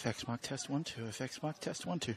FX mock test 1 2. FX mock test 1 2.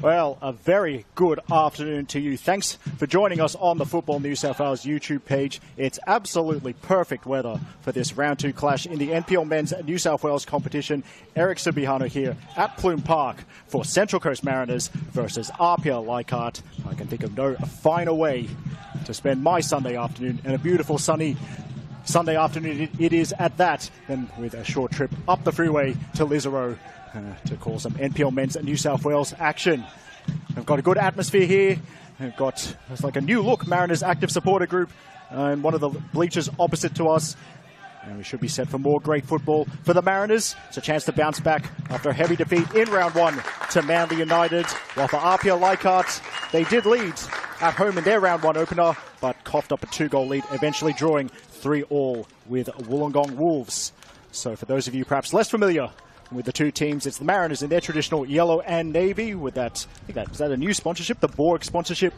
Well, a very good afternoon to you. Thanks for joining us on the Football New South Wales YouTube page. It's absolutely perfect weather for this round 2 clash in the NPL Men's New South Wales competition. Eric Subihano here at Plume Park for Central Coast Mariners versus APIA Leichhardt. I can think of no finer way to spend my Sunday afternoon, and a beautiful sunny Sunday afternoon it is at that, than with a short trip up the freeway to Lisero to call some NPL Men's New South Wales action. We've got a good atmosphere here. We've got, it's like a new look Mariners active supporter group in one of the bleachers opposite to us. And we should be set for more great football for the Mariners. It's a chance to bounce back after a heavy defeat in round 1 to Manly United. While for APIA Leichhardt, they did lead at home in their round 1 opener, but coughed up a 2-goal lead, eventually drawing 3-3 with Wollongong Wolves. So for those of you perhaps less familiar with the two teams, it's the Mariners in their traditional yellow and navy with that, I think is that a new sponsorship, the Borg sponsorship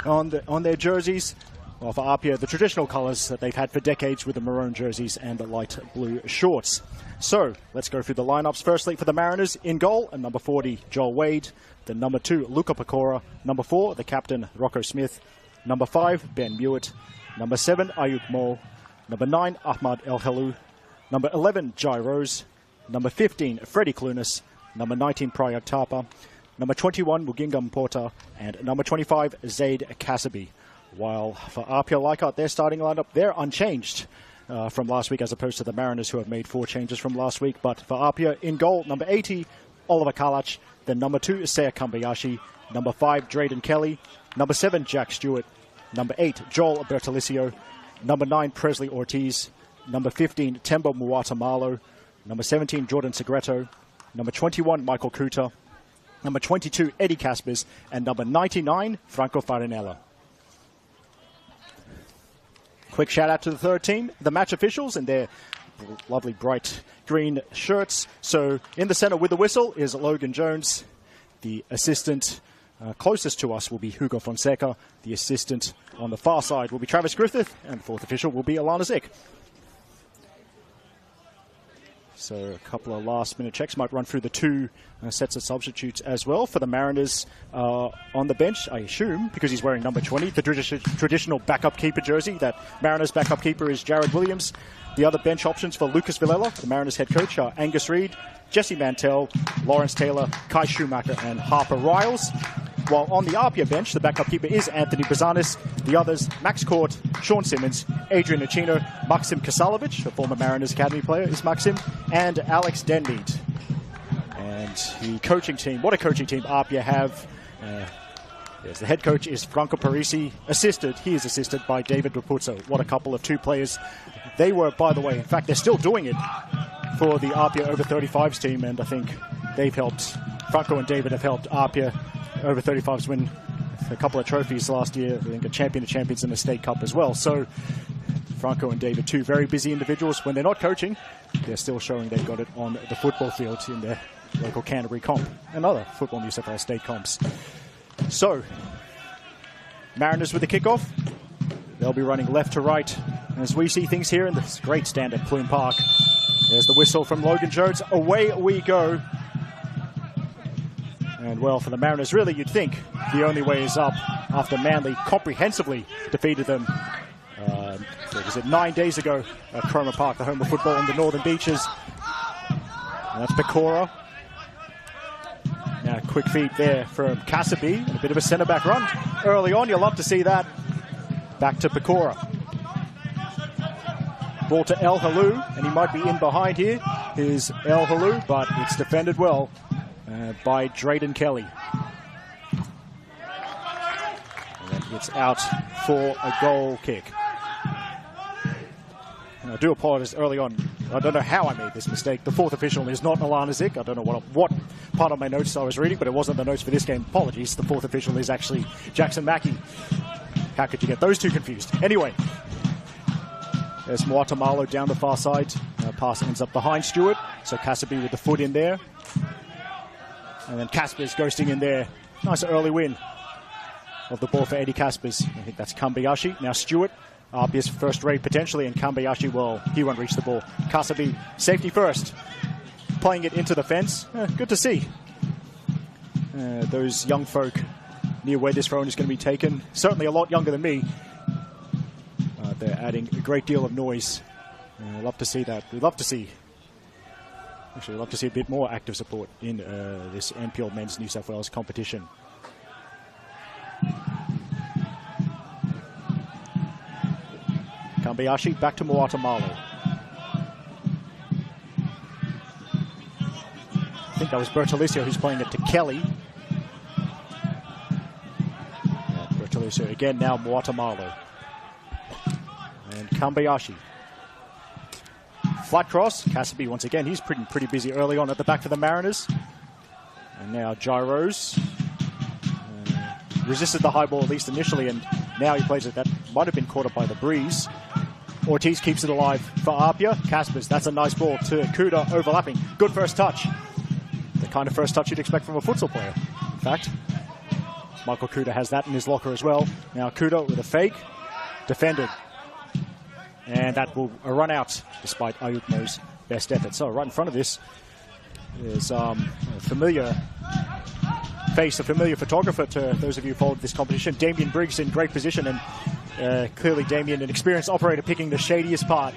on their jerseys. Well, for APIA, the traditional colours that they've had for decades with the maroon jerseys and the light blue shorts. So let's go through the lineups. Firstly, for the Mariners, in goal, and number 40, Joel Wade. Then number 2, Luca Pecora. Number 4, the captain, Rocco Smith. Number 5, Ben Mewett. Number 7, Ayuk Mo. Number 9, Ahmad El Helou. Number 11, Jai Rose. Number 15, Freddie Clunas. Number 19, Prayag Tapa. Number 21, Mugingam Porta. And number 25, Zaid Kasabi. While for APIA Leichhardt, their starting lineup, they're unchanged from last week, as opposed to the Mariners, who have made 4 changes from last week. But for APIA, in goal, number 80, Oliver Kalach. Then number 2, Seiya Kambayashi. Number 5, Drayden Kelly. Number 7, Jack Stewart. Number 8, Joel Bertolicio. Number 9, Presley Ortiz. Number 15, Temba Muata Malo. Number 17, Jordan Segreto. Number 21, Michael Kuta. Number 22, Eddie Caspers. And number 99, Franco Farinella. Quick shout out to the third team, the match officials, and their lovely bright green shirts. So in the center with the whistle is Logan Jones. The assistant closest to us will be Hugo Fonseca. The assistant on the far side will be Travis Griffith. And the fourth official will be Alana Zick. So a couple of last-minute checks. Might run through the 2 sets of substitutes as well. For the Mariners on the bench, I assume, because he's wearing number 20, the traditional backup keeper jersey. That Mariners backup keeper is Jared Williams. The other bench options for Lucas Villela, the Mariners head coach, are Angus Reid, Jesse Mantell, Lawrence Taylor, Kai Schumacher, and Harper Riles. While on the APIA bench, the backup keeper is Anthony Bazanis. The others, Max Court, Sean Simmons, Adrian Achino, Maxim Kasalovic, a former Mariners Academy player, is Maxim, and Alex Denmead. And the coaching team, what a coaching team APIA have. Yes, the head coach is Franco Parisi, he is assisted by David Rapuzzo. What a couple of 2 players they were, by the way. In fact, they're still doing it for the APIA over 35s team, and I think they've helped, Franco and David have helped APIA over 35s win a couple of trophies last year. I think a champion of champions in the State Cup as well. So Franco and David, 2 very busy individuals. When they're not coaching, they're still showing they've got it on the football field in their local Canterbury comp and other Football New South Wales state comps. So Mariners with the kickoff. They'll be running left to right as we see things here in this great stand at Plume Park. There's the whistle from Logan Jones. Away we go. And well, for the Mariners, really, you'd think the only way is up after Manly comprehensively defeated them. Was it 9 days ago at Cromer Park, the home of football on the Northern Beaches. And that's Pecora. Now, quick feed there from Kasabi. A bit of a centre-back run early on. You'll love to see that. Back to Pecora. Ball to El Helou, and he might be in behind here. Here's El Helou, but it's defended well by Drayden Kelly. And then it's out for a goal kick. And I do apologize early on. I don't know how I made this mistake. The 4th official is not Alana Zick. I don't know what part of my notes I was reading, but it wasn't the notes for this game. Apologies. The 4th official is actually Jackson Mackey. How could you get those 2 confused? Anyway, there's Muata Malo down the far side. Pass ends up behind Stewart. So Kasabi with the foot in there. And then Caspers ghosting in there. Nice early win of the ball for Eddie Caspers. I think that's Kambayashi. Now Stewart, APIA's first raid potentially, and Kambayashi, well, he won't reach the ball. Kasabi, safety first. Playing it into the fence. Good to see. those young folk near where this throw-in is going to be taken. Certainly a lot younger than me. They're adding a great deal of noise. I'd love to see that. We'd love to see a bit more active support in this NPL Men's New South Wales competition. Kambayashi back to Moatamalo. I think that was Bertolicio who's playing it to Kelly. Bertolicio again, now Moatamalo. And Kambayashi. Flat cross. Cassidy once again. He's pretty busy early on at the back for the Mariners. And now gyros. Resisted the high ball at least initially, and now he plays it. That might have been caught up by the breeze. Ortiz keeps it alive for Apia. Caspers, that's a nice ball to Kuda overlapping. Good first touch. The kind of first touch you'd expect from a futsal player. In fact, Michael Kuda has that in his locker as well. Now Kuda with a fake. Defended. And that will run out despite Ayukno's best effort. So right in front of this is a familiar face, a familiar photographer to those of you who followed this competition. Damien Briggs in great position, and clearly Damien, an experienced operator, picking the shadiest part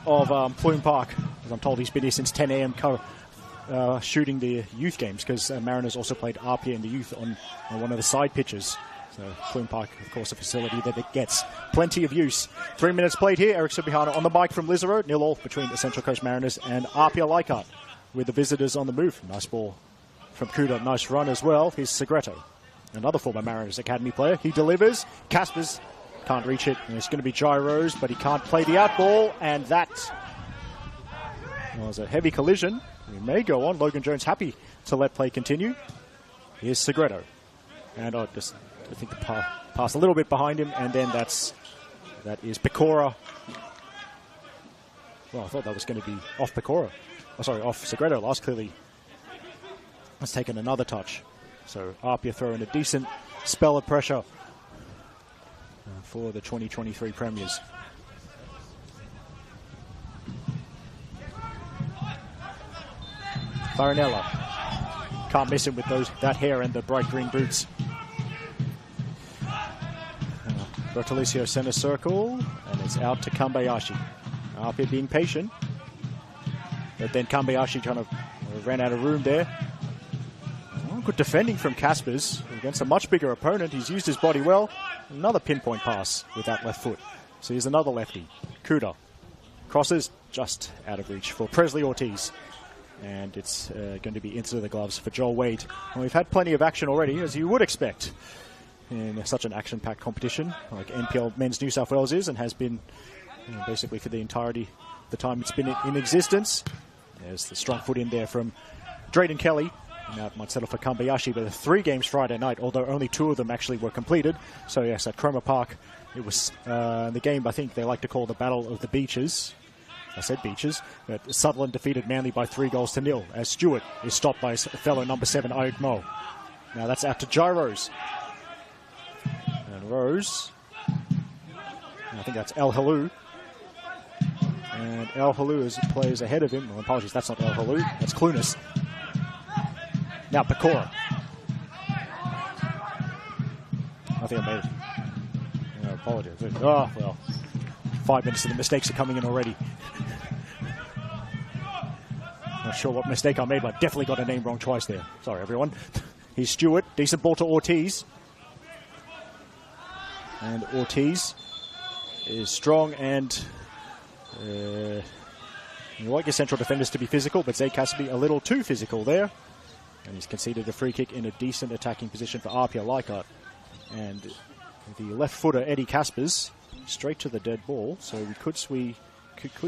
of Plume Park. As I'm told, he's been here since 10 a.m. Shooting the youth games, because Mariners also played Apia in the youth on one of the side pitches. So Plume Park, of course, a facility that it gets plenty of use. 3 minutes played here. Eric Subihana on the mic from Lizaro. 0-0 between the Central Coast Mariners and APIA Leichhardt, with the visitors on the move. Nice ball from Kuda. Nice run as well. Here's Segreto, another former Mariners Academy player. He delivers. Caspers can't reach it. And it's going to be gyros, but he can't play the out ball. And that was a heavy collision. We may go on. Logan Jones happy to let play continue. Here's Segreto. And I think the pass a little bit behind him, and then that is Pecora. Well, I thought that was going to be off Pecora. Oh, sorry, off Segreto. Last clearly has taken another touch. So Apia throwing a decent spell of pressure for the 2023 Premiers. Farinella. Can't miss him with that hair and the bright green boots. Bertolicio center circle, and it's out to Kambayashi. Apia being patient, but then Kambayashi kind of ran out of room there. Oh, good defending from Caspers against a much bigger opponent. He's used his body well. Another pinpoint pass with that left foot. So here's another lefty. Kuda crosses just out of reach for Presley Ortiz. And it's going to be into the gloves for Joel Wade. And we've had plenty of action already, as you would expect in such an action-packed competition like NPL Men's New South Wales is, and has been basically for the entirety of the time it's been in existence. There's the strong foot in there from Drayden Kelly. Now it might settle for Kambayashi, but 3 games Friday night, although only 2 of them actually were completed. So yes, at Cromer Park, it was the game I think they like to call the Battle of the Beaches. I said beaches, but Sutherland defeated Manly by 3-0 as Stewart is stopped by his fellow number 7, Ayuk Mo. Now that's out to gyros. And Rose, I think that's El Halou. And El Halou plays ahead of him. Well, apologies, that's not El Halou, that's Clunas. Now Pecora. I think I made it. No, apologies. Oh, well, 5 minutes of the mistakes are coming in already. Not sure what mistake I made, but definitely got a name wrong twice there. Sorry, everyone. Here's Stewart. Decent ball to Ortiz. And Ortiz is strong, and you want your central defenders to be physical, but Zay Cassidy a little too physical there. And he's conceded a free kick in a decent attacking position for APIA Leichhardt. And the left footer, Eddie Caspers, straight to the dead ball. So we could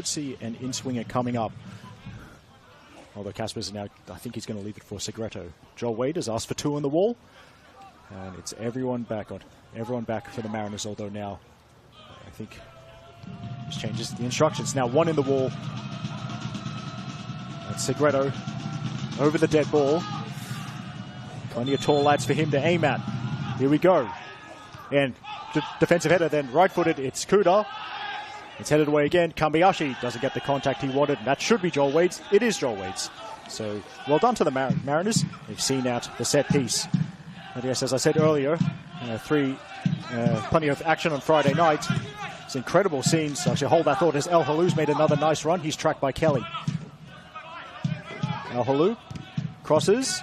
see an in-swinger coming up. Although Caspers is now, I think he's going to leave it for Segreto. Joel Wade has asked for 2 on the wall. And it's everyone back for the Mariners, although now I think this changes the instructions. Now 1 in the wall. That's Segreto over the dead ball. Plenty of tall lads for him to aim at. Here we go. And defensive header, then right-footed. It's Kuda. It's headed away again. Kambayashi doesn't get the contact he wanted. That should be Joel Wade's. It is Joel Wade's. So well done to the Mariners. They've seen out the set piece. And yes, as I said earlier, plenty of action on Friday night. It's incredible scenes. So I should hold that thought as El Halou's made another nice run. He's tracked by Kelly. El Halou crosses.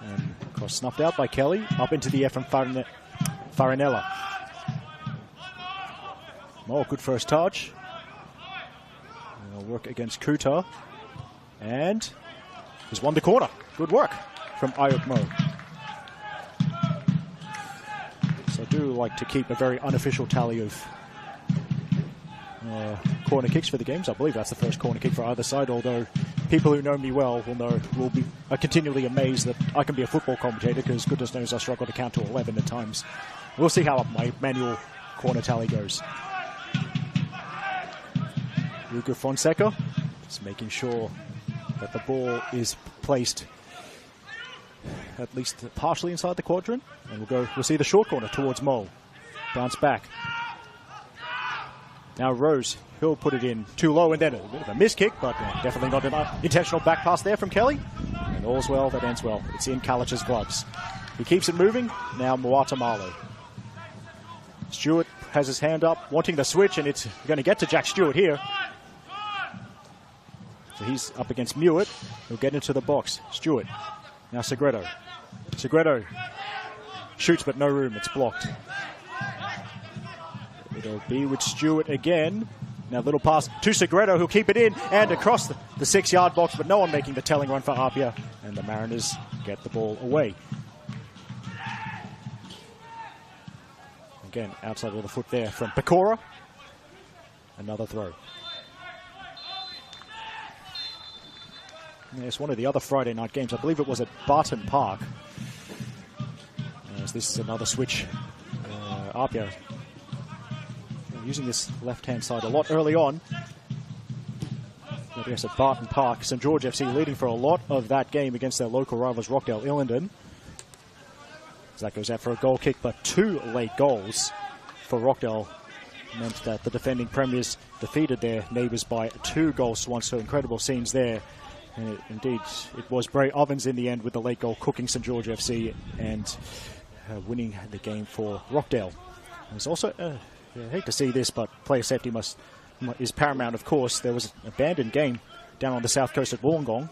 And cross snuffed out by Kelly. Up into the air from Farinella. Oh, good first touch. They'll work against Kuta. And he's won the corner. Good work from Ayuk Mo. So I do like to keep a very unofficial tally of corner kicks for the games. I believe that's the first corner kick for either side, although people who know me well are continually amazed that I can be a football commentator, because goodness knows I struggle to count to 11 at times. We'll see how my manual corner tally goes. Luca Fonseca just making sure that the ball is placed at least partially inside the quadrant. And we'll see the short corner towards Mo. Bounce back. Now Rose, he'll put it in too low, and then a bit of a miss kick, but definitely not an intentional back pass there from Kelly. And all's well that ends well. It's in Kalic's gloves. He keeps it moving. Now Moata Malo. Stewart has his hand up, wanting the switch, and it's going to get to Jack Stewart here. So he's up against Mewett. He'll get into the box. Stewart. Now Segredo. Segredo shoots, but no room. It's blocked. It'll be with Stewart again. Now little pass to Segredo, who'll keep it in and across the 6-yard box, but no one making the telling run for APIA. And the Mariners get the ball away. Again, outside of the foot there from Pecora. Another throw. It's one of the other Friday night games. I believe it was at Barton Park. As this is another switch. APIA using this left-hand side a lot early on. But yes, at Barton Park, St George FC leading for a lot of that game against their local rivals, Rockdale Illingdon. As that goes out for a goal kick, but 2 late goals for Rockdale meant that the defending premiers defeated their neighbours by 2 goals to 1. So incredible scenes there. And indeed, it was Bray Ovens in the end with the late goal cooking St George FC and winning the game for Rockdale. There's also, I hate to see this, but player safety is paramount, of course. There was an abandoned game down on the south coast at Wollongong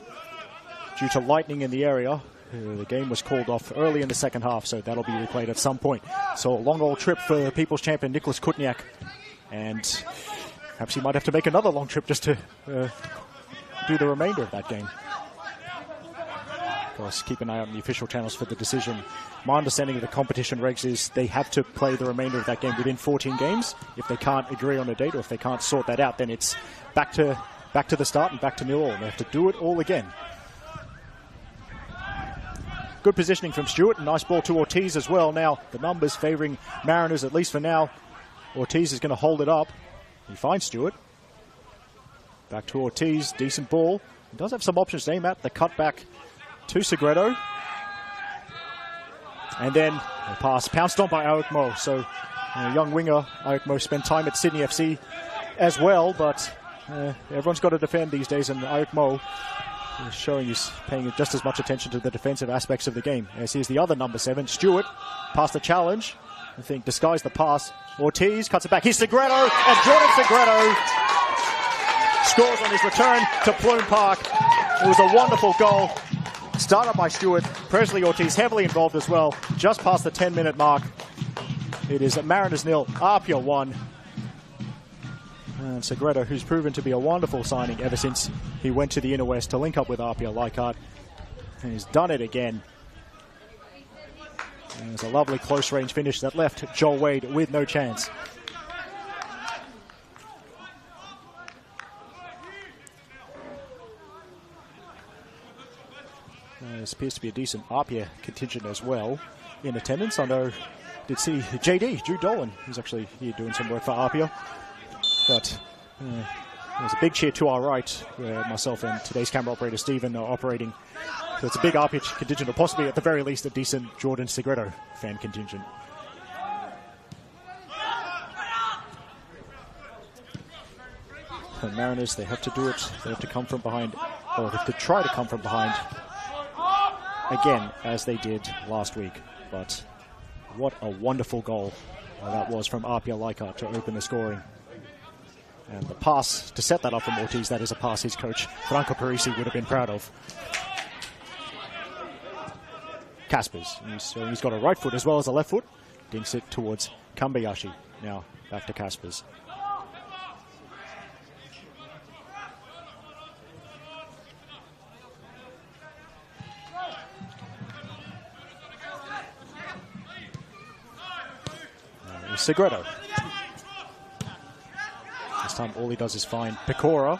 due to lightning in the area. The game was called off early in the second half, so that'll be replayed at some point. So a long old trip for People's Champion Nicholas Kutniak, and perhaps he might have to make another long trip just to do the remainder of that game. Of course, keep an eye on the official channels for the decision. My understanding of the competition regs is they have to play the remainder of that game within 14 games. If they can't agree on a date, or if they can't sort that out, then it's back to the start and back to 0-all. They have to do it all again. Good positioning from Stewart. Nice ball to Ortiz as well. Now, the numbers favouring Mariners, at least for now. Ortiz is going to hold it up. He finds Stewart. Back to Ortiz. Decent ball. He does have some options to aim at. The cutback to Segredo. And then the pass pounced on by Ayuk Mo. So, young winger Ayuk Mo spent time at Sydney FC as well, but everyone's got to defend these days, and Ayuk Mo is showing he's paying just as much attention to the defensive aspects of the game. As here's the other number 7, Stewart, past the challenge. I think disguised the pass. Ortiz cuts it back. Here's Segredo, and Jordan Segredo scores on his return to Plume Park. It was a wonderful goal. Started by Stewart. Presley Ortiz heavily involved as well. Just past the 10-minute mark. It is Mariners 0, APIA 1. And Segredo, who's proven to be a wonderful signing ever since he went to the Inner West to link up with APIA Leichhardt. And he's done it again. And it's a lovely close-range finish that left Joel Wade with no chance. This appears to be a decent APIA contingent as well in attendance. I know, did see JD, Jude Dolan, who's actually here doing some work for APIA. But there's a big cheer to our right, where myself and today's camera operator Stephen are operating. So it's a big APIA contingent, or possibly at the very least a decent Jordan Segredo fan contingent. The Mariners, they have to do it. They have to come from behind or they could try to come from behind again, as they did last week. But what a wonderful goal that was from APIA Leichhardt to open the scoring. And the pass to set that up from Ortiz, that is a pass his coach, Franco Parisi, would have been proud of. Kaspers, he's got a right foot as well as a left foot. Dinks it towards Kambayashi. Now back to Kaspers. Segredo. This time all he does is find Pecora.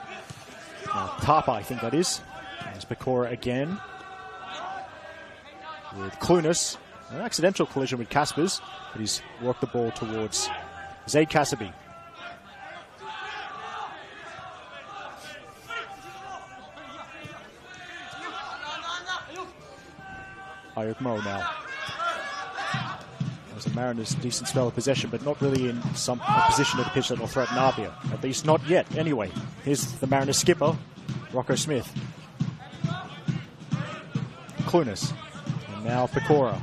Tapa, I think that is. There's Pecora again. With Clunas. An accidental collision with Kaspers, but he's worked the ball towards Zaid Kasabi. Ayuk Mo now. There's a Mariners' decent spell of possession, but not really in some position of the pitch that will threaten APIA. At least not yet, anyway. Here's the Mariners skipper, Rocco Smith. Clunas. And now Pecora.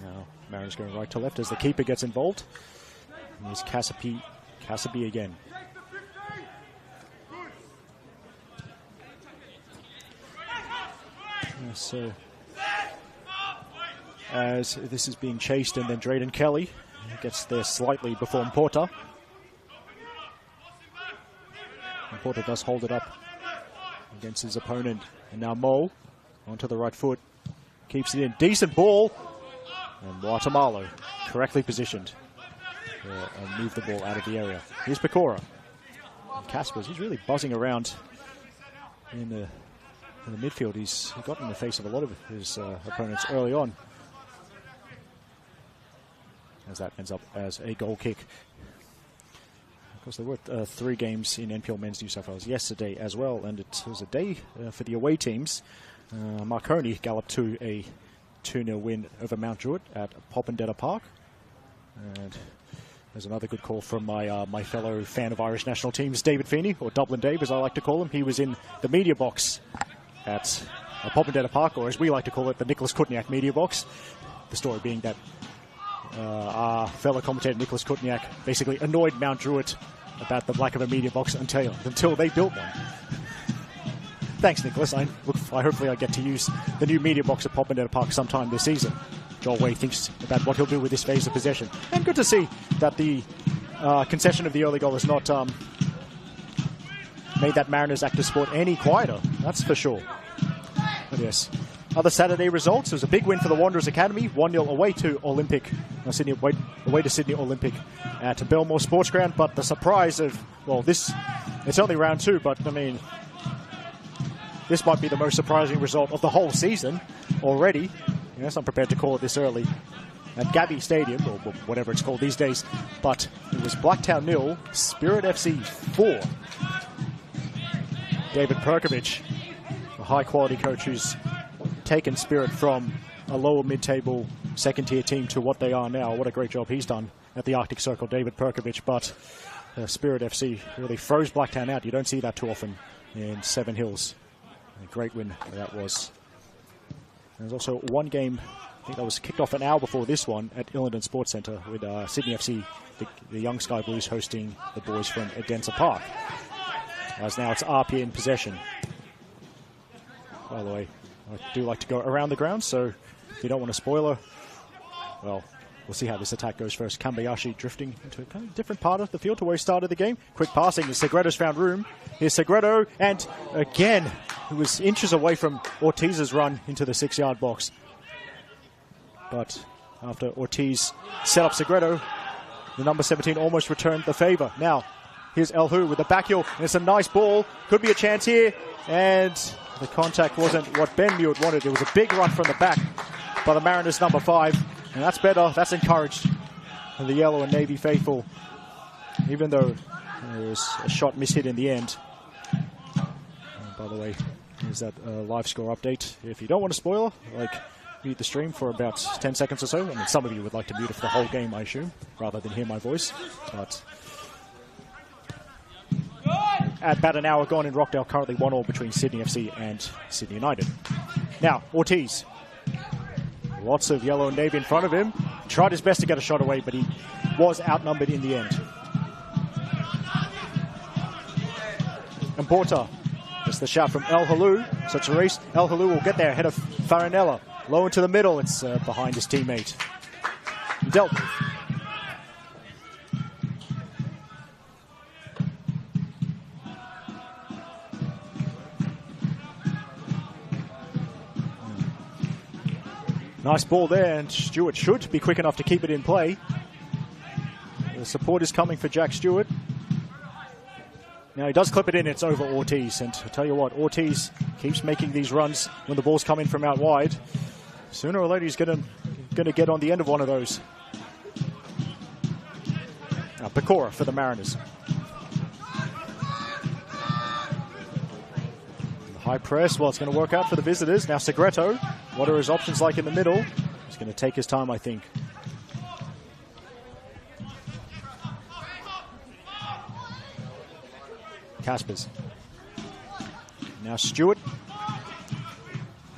Now Mariners going right to left as the keeper gets involved. And here's Kasabi again. So, as this is being chased, and then Drayden Kelly gets there slightly before Porter. And Porter does hold it up against his opponent. And now Mole onto the right foot. Keeps it in. Decent ball. And Guatemala correctly positioned and move the ball out of the area. Here's Pecora. And Kaspers, he's really buzzing around in the midfield. He got in the face of a lot of his opponents early on, as that ends up as a goal kick. Of course, there were 3 games in NPL Men's New South Wales yesterday as well, and it was a day for the away teams. Marconi galloped to a 2-0 win over Mount Druitt at Popondetta Park. And there's another good call from my fellow fan of Irish national teams, David Feeney, or Dublin Dave as I like to call him. He was in the media box at Popondetta Park, or as we like to call it, the Nicholas Kutniak media box. The story being that our fellow commentator Nicholas Kutniak basically annoyed Mount Druitt about the lack of a media box until they built one. Thanks, Nicholas. Hopefully I get to use the new media box at Popondetta Park sometime this season. Joel Way thinks about what he'll do with this phase of possession. And good to see that the concession of the early goal has not made that Mariners active sport any quieter, that's for sure. But yes, other Saturday results. It was a big win for the Wanderers Academy, 1-0 away to Sydney Olympic at Belmore Sports Ground. But the surprise of, well, it's only round 2, but I mean, this might be the most surprising result of the whole season already. Yes, I'm prepared to call it this early at Gabby Stadium, or whatever it's called these days. But it was Blacktown 0, Spirit FC 4. David Perkovic, a high-quality coach who's taken Spirit from a lower mid-table second-tier team to what they are now. What a great job he's done at the Arctic Circle, David Perkovic. But Spirit FC really froze Blacktown out. You don't see that too often in Seven Hills. A great win that was. There's also one game, I think that was kicked off an hour before this one at Illingdon Sports Centre with Sydney FC, the Young Sky Blues, hosting the boys from Edensor Park. As now it's APIA in possession. By the way, I do like to go around the ground, so if you don't want a spoiler, well, we'll see how this attack goes first. Kambayashi drifting into a kind of different part of the field to where he started the game. Quick passing as Segredo's found room. Here's Segredo, and again, he was inches away from Ortiz's run into the 6-yard box. But after Ortiz set up Segredo, the number 17 almost returned the favor. Now, here's El Hu with the back heel, and it's a nice ball. Could be a chance here, and the contact wasn't what Ben Mewett wanted. It was a big run from the back by the Mariners number 5, and that's better. That's encouraged the yellow and navy faithful, even though there was a shot mishit in the end. And by the way, here's that live score update. If you don't want a spoiler, mute the stream for about 10 seconds or so. I mean, some of you would like to mute it for the whole game, I assume, rather than hear my voice. But at about an hour gone in Rockdale, currently 1-1 between Sydney FC and Sydney United. Now, Ortiz. Lots of yellow and navy in front of him. Tried his best to get a shot away, but he was outnumbered in the end. And Porta. It's the shot from El Halou. So Therese El Halou will get there ahead of Farinella. Low into the middle. It's behind his teammate. Dealt with. Nice ball there, and Stewart should be quick enough to keep it in play. The support is coming for Jack Stewart. Now he does clip it in, it's over Ortiz. And I tell you what, Ortiz keeps making these runs when the balls come in from out wide. Sooner or later he's going to get on the end of one of those. Now Pecora for the Mariners. The high press, well, it's going to work out for the visitors. Now Segreto. What are his options like in the middle? He's going to take his time, I think. Caspers. Now Stewart.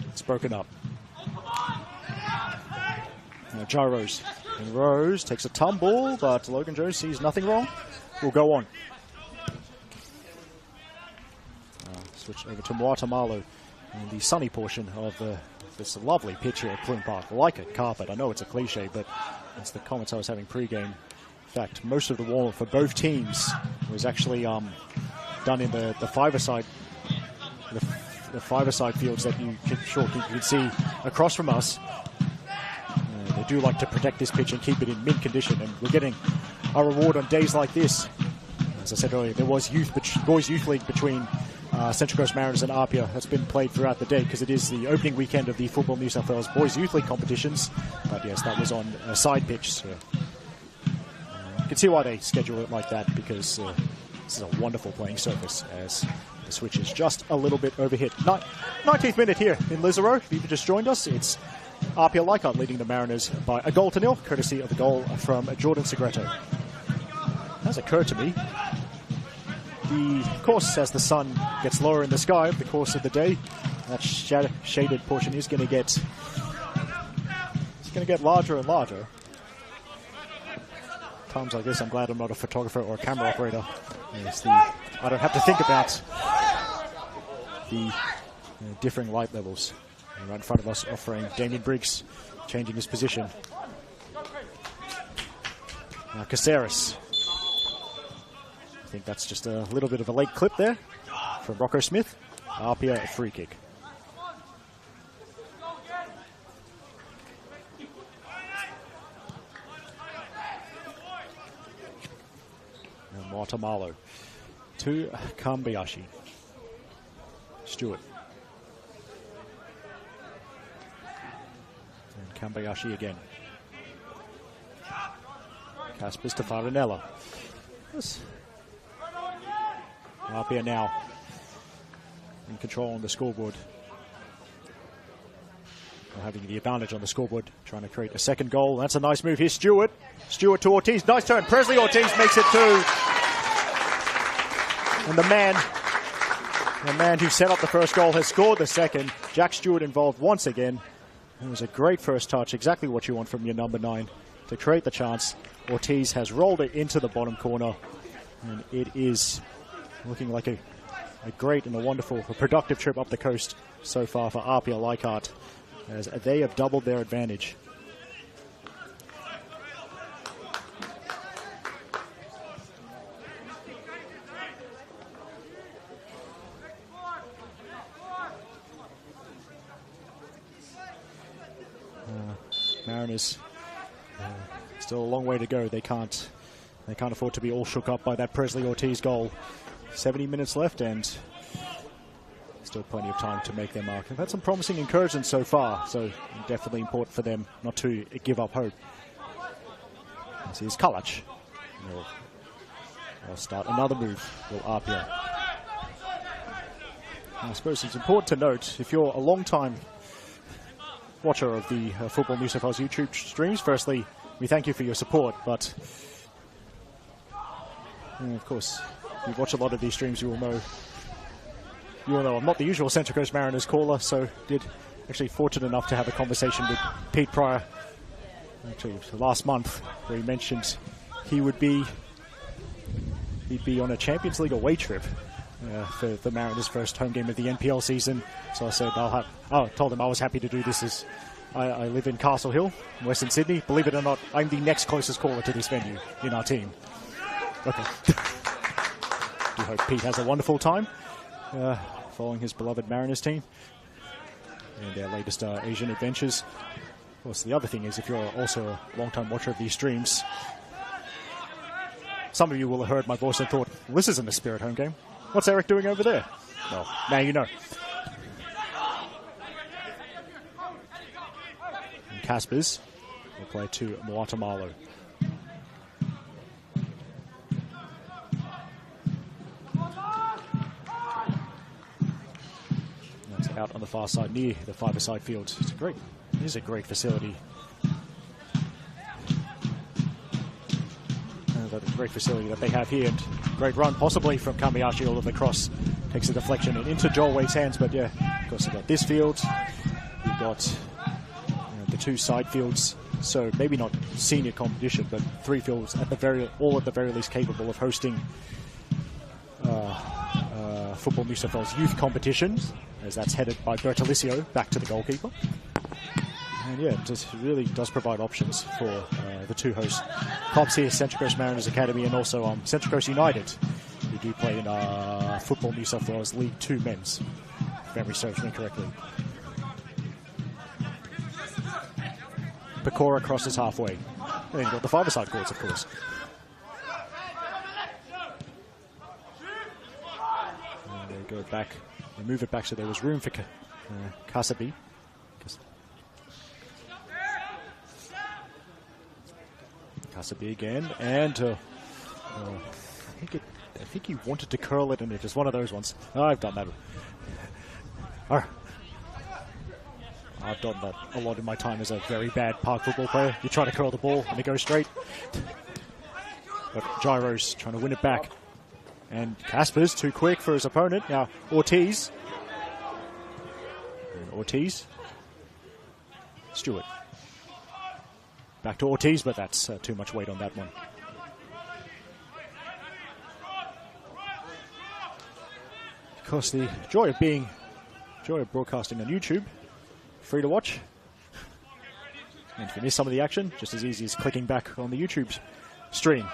It's broken up. Now Gyros. And Rose takes a tumble, but Logan Jones sees nothing wrong. Will go on. Switch over to Moatamalo in the sunny portion of this lovely pitch here at Plume Park. Like a carpet. I know it's a cliche, but that's the comments I was having pre-game. In fact, most of the warm-up for both teams was actually done in the five-a-side fields that you can see across from us. They do like to protect this pitch and keep it in mint condition, and we're getting a reward on days like this. As I said earlier, there was boys youth league between Central Coast Mariners and APIA. That's been played throughout the day because it is the opening weekend of the Football New South Wales Boys Youth League competitions. But yes, that was on a side pitch. So, you can see why they schedule it like that, because this is a wonderful playing surface as the switch is just a little bit overhit. 19th minute here in Lisarow. If you've just joined us, it's APIA Leichhardt leading the Mariners by 1-0, courtesy of the goal from Jordan Segreto. Has occurred to me, of course, as the sun gets lower in the sky over the course of the day, that shaded portion is going to get larger and larger. Times like this, I'm glad I'm not a photographer or a camera operator. I don't have to think about the differing light levels. And right in front of us, offering Damien Briggs changing his position. Now Caceres. I think that's just a little bit of a late clip there from Rocco Smith. APIA a free kick. And Moatamalo to Kambayashi. Stewart. And Kambayashi again. Caspers to Farinella. APIA now in control on the scoreboard. Having the advantage on the scoreboard, trying to create a second goal. That's a nice move here. Stewart to Ortiz. Nice turn. Presley Ortiz makes it two. And the man who set up the first goal has scored the second. Jack Stewart involved once again. It was a great first touch. Exactly what you want from your number 9 to create the chance. Ortiz has rolled it into the bottom corner. And it is looking like a great and a wonderful, productive trip up the coast so far for APIA Leichhardt, as they have doubled their advantage. Mariners still a long way to go. They can't afford to be all shook up by that Presley Ortiz goal. 70 minutes left and still plenty of time to make their mark. They've had some promising incursions so far, so definitely important for them not to give up hope. This is Kalach. They'll start another move, will APIA. I suppose it's important to note, if you're a long-time watcher of the Football New South Wales YouTube streams, firstly, we thank you for your support, but of course, you watch a lot of these streams, you will know I'm not the usual Central Coast Mariners caller, so did actually fortunate enough to have a conversation with Pete Pryor actually last month, where he mentioned he'd be on a Champions League away trip for the Mariners' first home game of the NPL season. So I said told him I was happy to do this, as I live in Castle Hill, Western Sydney. Believe it or not, I'm the next closest caller to this venue in our team. Okay. Do hope Pete has a wonderful time following his beloved Mariners team and their latest Asian adventures. Of course, the other thing is, if you're also a long-time watcher of these streams, some of you will have heard my voice and thought, well, this isn't a Spirit home game. What's Eric doing over there? Well, now you know. And Caspers will play to Moatamalo. That's out on the far side near the five-a-side field. It is a great facility. A great facility that they have here, and great run possibly from Kambayashi all of the cross. Takes a deflection and into Joel Wade's hands, but yeah, of course you've got this field, you've got the two side fields, so maybe not senior competition, but three fields at the very least capable of hosting Football New South Wales youth competitions, as that's headed by Bertolicio back to the goalkeeper. And yeah, it just really does provide options for the two host clubs here, Central Coast Mariners Academy and also Central Coast United, who do play in Football New South Wales League 2 men's, if memory serves me correctly. Pecora crosses halfway. And then you've got the five-a-side courts, of course. And they go back, they move it back so there was room for Kasabi. Kasabi again, and I think he wanted to curl it, and it's just one of those ones. Oh, I've done that. I've done that a lot in my time as a very bad park football player. You try to curl the ball and it goes straight. But Gyro's trying to win it back. And Casper's too quick for his opponent. Now Ortiz. And Ortiz. Stewart. Back to Ortiz, but that's too much weight on that one. Of course, the joy of broadcasting on YouTube, free to watch. And if you miss some of the action, just as easy as clicking back on the YouTube stream.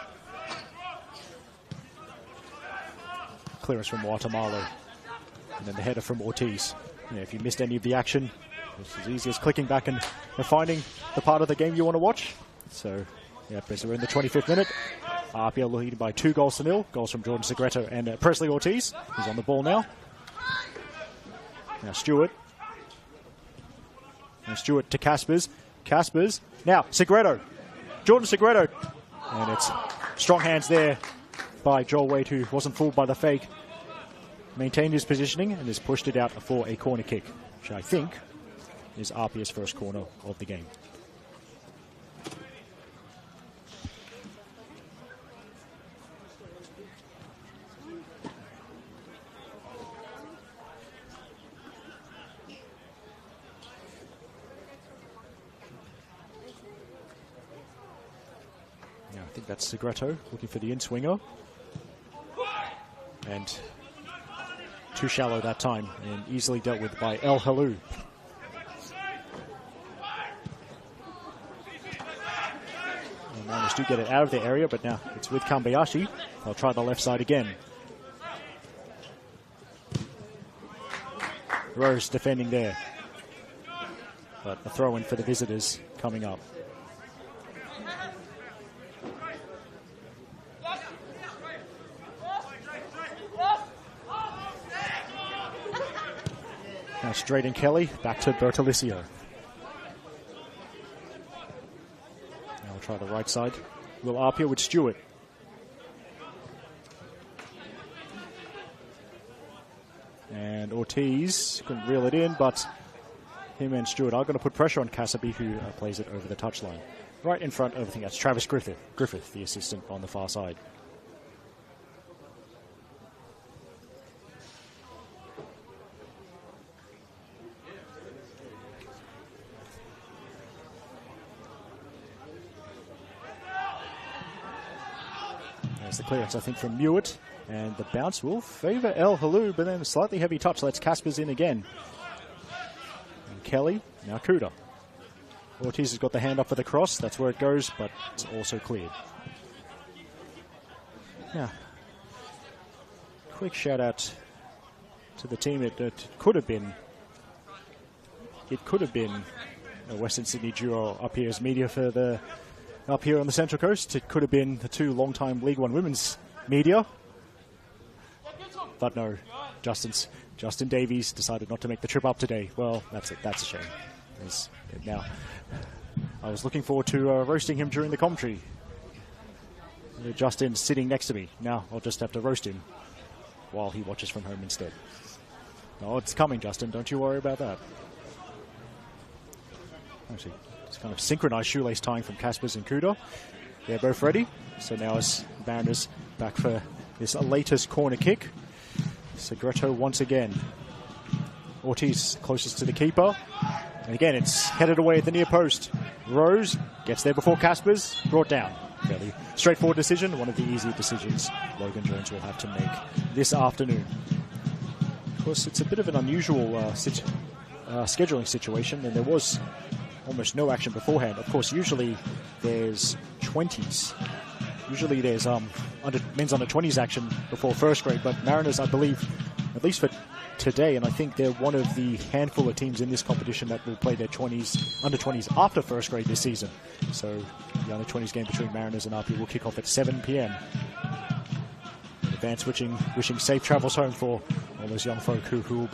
Clearance from Guatemala, and then the header from Ortiz. Yeah, if you missed any of the action, it's as easy as clicking back and finding the part of the game you want to watch. So, yeah, we're in the 25th minute. APIA leading by 2-0. Goals from Jordan Segreto and Presley Ortiz, who's on the ball now. Now Stewart. And Stewart to Caspers. Caspers. Now Segreto. Jordan Segreto. And it's strong hands there by Joel Wade, who wasn't fooled by the fake. Maintained his positioning and has pushed it out for a corner kick, which I think is APIA's first corner of the game. Yeah, I think that's Segreto looking for the in-swinger. And too shallow that time and easily dealt with by El Halou. Mariners do get it out of the area, but now it's with Kambayashi. They'll try the left side again. Rose defending there. But a throw-in for the visitors coming up. Now straight in Kelly, back to Bertolicio. Now we'll try the right side. Will APIA with Stewart. And Ortiz couldn't reel it in, but him and Stewart are going to put pressure on Kasabi, who plays it over the touchline. Right in front of, I think that's Travis Griffith, the assistant on the far side. the clearance, I think, from Mewett. And the bounce will favour El Halou, but then a slightly heavy touch lets Caspers in again. And Kelly, now Kuda. Ortiz has got the hand up for the cross. That's where it goes, but it's also cleared. Yeah. Quick shout out to the team. It could have been a Western Sydney duo up here as media for up here on the Central Coast. It could have been the two long-time League One women's media. But no, Justin Davies decided not to make the trip up today. Well, that's it. That's a shame. Now, I was looking forward to roasting him during the commentary. Justin sitting next to me. Now I'll just have to roast him while he watches from home instead. No, it's coming, Justin. Don't you worry about that. Actually, it's kind of synchronized shoelace tying from Caspers and Kuda. They're both ready. So now it's Mariners back for this latest corner kick. Segreto once again. Ortiz closest to the keeper. And again, it's headed away at the near post. Rose gets there before Caspers. Brought down. Fairly straightforward decision. One of the easier decisions Logan Jones will have to make this afternoon. Of course, it's a bit of an unusual scheduling situation, and there was almost no action beforehand. Of course, usually there's 20s. Usually there's men's under 20s action before first grade, but Mariners, I believe, at least for today, and I think they're one of the handful of teams in this competition that will play their under 20s after first grade this season. So the under 20s game between Mariners and APIA will kick off at 7 p.m. Advance wishing safe travels home for all those young folk who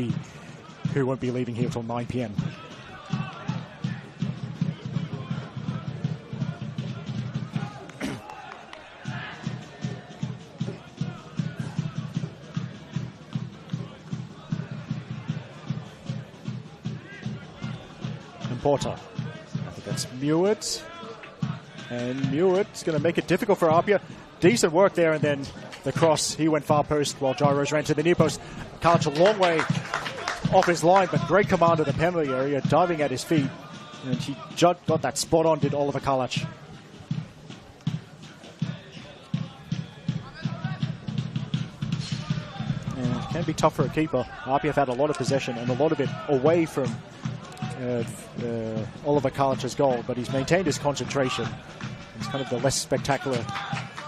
won't be leaving here until 9 p.m. Porter. I think that's Mewett. And Mewett's going to make it difficult for APIA. Decent work there, and then the cross. He went far post while Gyros ran to the near post. Kalic a long way off his line, but great command of the penalty area, diving at his feet. And he got that spot on, did Oliver Kalic. And it can be tough for a keeper. APIA have had a lot of possession, and a lot of it away from Oliver Kalic's goal, but he's maintained his concentration. It's kind of the less spectacular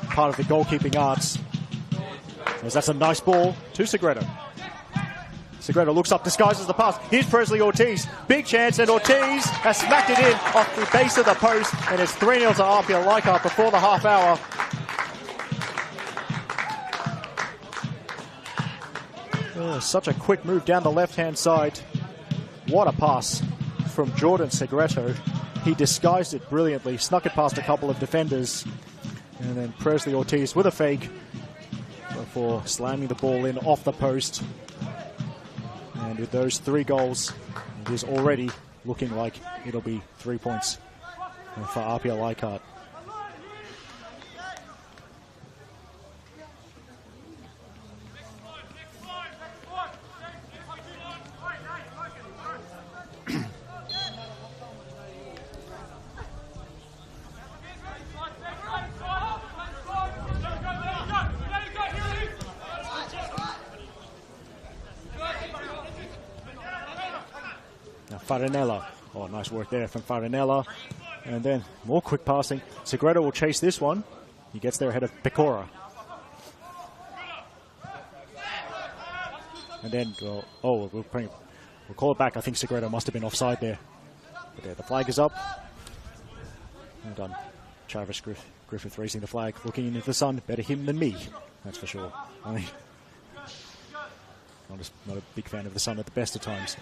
part of the goalkeeping arts. As that's a nice ball to Segreto. Segreto looks up, disguises the pass. Here's Presley Ortiz. Big chance, and Ortiz has smacked it in off the base of the post, and it's 3-0 to APIA Leichhardt before the half hour. Such a quick move down the left-hand side. What a pass from Jordan Segreto. He disguised it brilliantly, snuck it past a couple of defenders, and then Presley Ortiz with a fake before slamming the ball in off the post. And with those 3 goals, it is already looking like it'll be 3 points for APIA Leichhardt. Farinella. Oh, nice work there from Farinella. And then more quick passing. Segreto will chase this one. He gets there ahead of Pecora. And then, we'll call it back. I think Segreto must have been offside there. But there, the flag is up. Well done. Travis Griffith raising the flag, looking into the sun. Better him than me, that's for sure. I mean, I'm just not a big fan of the sun at the best of times.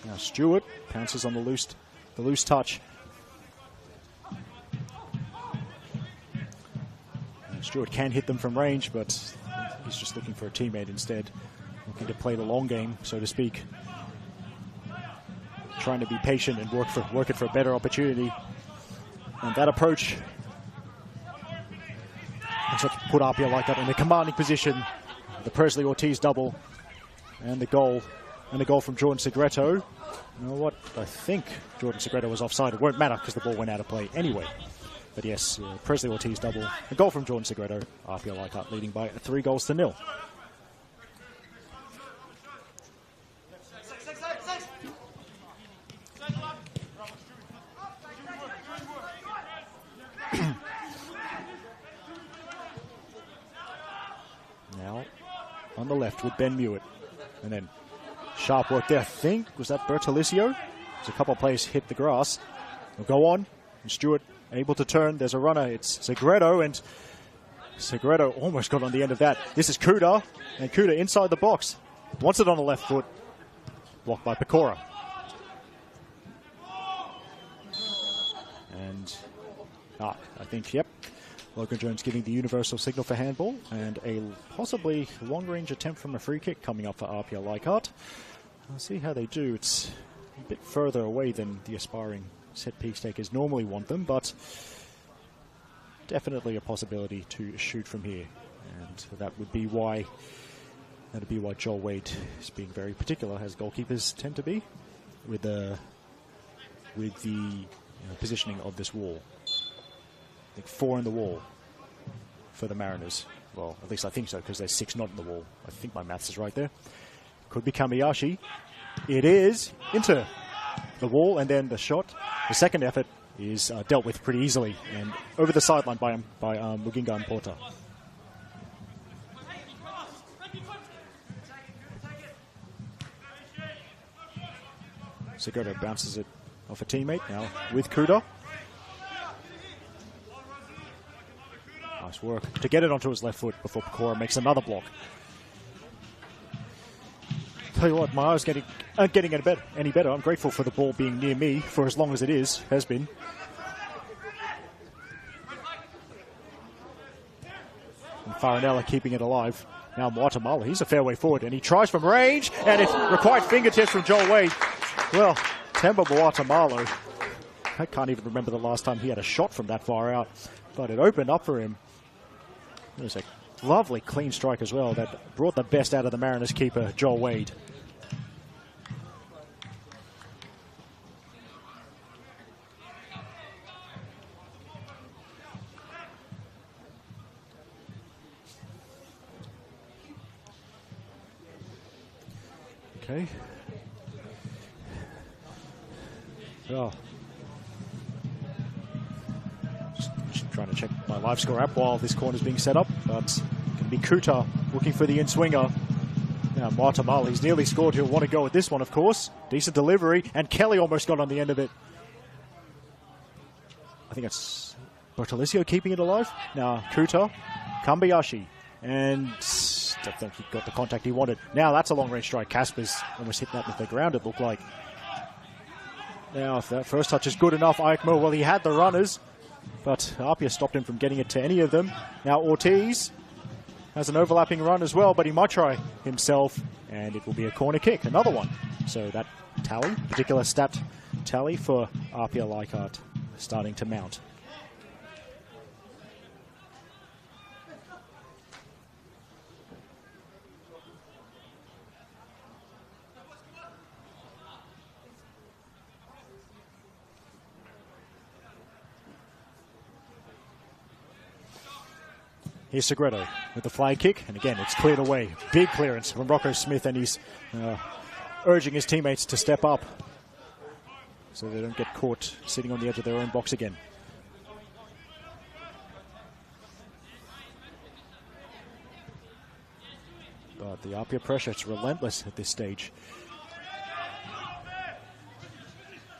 Now Stewart pounces on the loose touch. And Stewart can hit them from range, but he's just looking for a teammate instead. Looking to play the long game, so to speak. Trying to be patient and work it for a better opportunity. And that approach has put APIA Leichhardt in a commanding position. The Presley Ortiz double and the goal And a goal from Jordan Segreto. You know what? I think Jordan Segreto was offside. It won't matter because the ball went out of play anyway. But yes, Presley Ortiz double. A goal from Jordan Segreto. APIA Leichhardt leading by 3-0. Now on the left with Ben Mewett. And then sharp work there. I think, was that Bertolicio? There's a couple of players hit the grass. We'll go on. And Stewart able to turn. There's a runner. It's Segreto. And Segreto almost got on the end of that. This is Kuda. And Kuda inside the box. Wants it on the left foot. Blocked by Pecora. And I think, yep. Logan Jones giving the universal signal for handball, and a possibly long-range attempt from a free kick coming up for APIA Leichhardt. I'll see how they do. It's a bit further away than the aspiring set-piece takers normally want them, but definitely a possibility to shoot from here. And that would be why Joel Wade is being very particular, as goalkeepers tend to be, with the positioning of this wall. I think 4 in the wall for the Mariners. Well, at least I think so, because there's 6 not in the wall. I think my maths is right there. Could be Kamiyashi. It is into the wall, and then the shot. The second effort is dealt with pretty easily, and over the sideline by Muginga and Porta. Segreto bounces it off a teammate now with Kuda. Nice work to get it onto his left foot before Pecora makes another block. Tell you what, my eyes aren't getting any better. I'm grateful for the ball being near me for as long as it has been. And Farinella keeping it alive. Now Guatemala, he's a fair way forward, and he tries from range, and it required fingertips from Joel Wade. Well, Temba Guatemala, I can't even remember the last time he had a shot from that far out, but it opened up for him. It was a lovely clean strike as well that brought the best out of the Mariners keeper, Joel Wade. Okay. Oh. Just trying to check my live score app while this corner is being set up, but it's going to be Kuta looking for the in-swinger. Now Guatemala, he's nearly scored. He'll want to go with this one, of course. Decent delivery, and Kelly almost got on the end of it. I think it's Bertolicio keeping it alive. Now Kuta, Kambayashi, and I think he got the contact he wanted. Now that's a long-range strike. Kasper's almost hit that with the ground, it looked like. Now, if that first touch is good enough, Eichmer, well, he had the runners, but APIA stopped him from getting it to any of them. Now Ortiz has an overlapping run as well, but he might try himself, and it will be a corner kick, another one. So that tally, particular stat tally for APIA Leichhardt starting to mount. Here's Segreto with the flying kick, and again, it's cleared away. Big clearance from Rocco Smith, and he's urging his teammates to step up so they don't get caught sitting on the edge of their own box again. But the APIA pressure, it's relentless at this stage.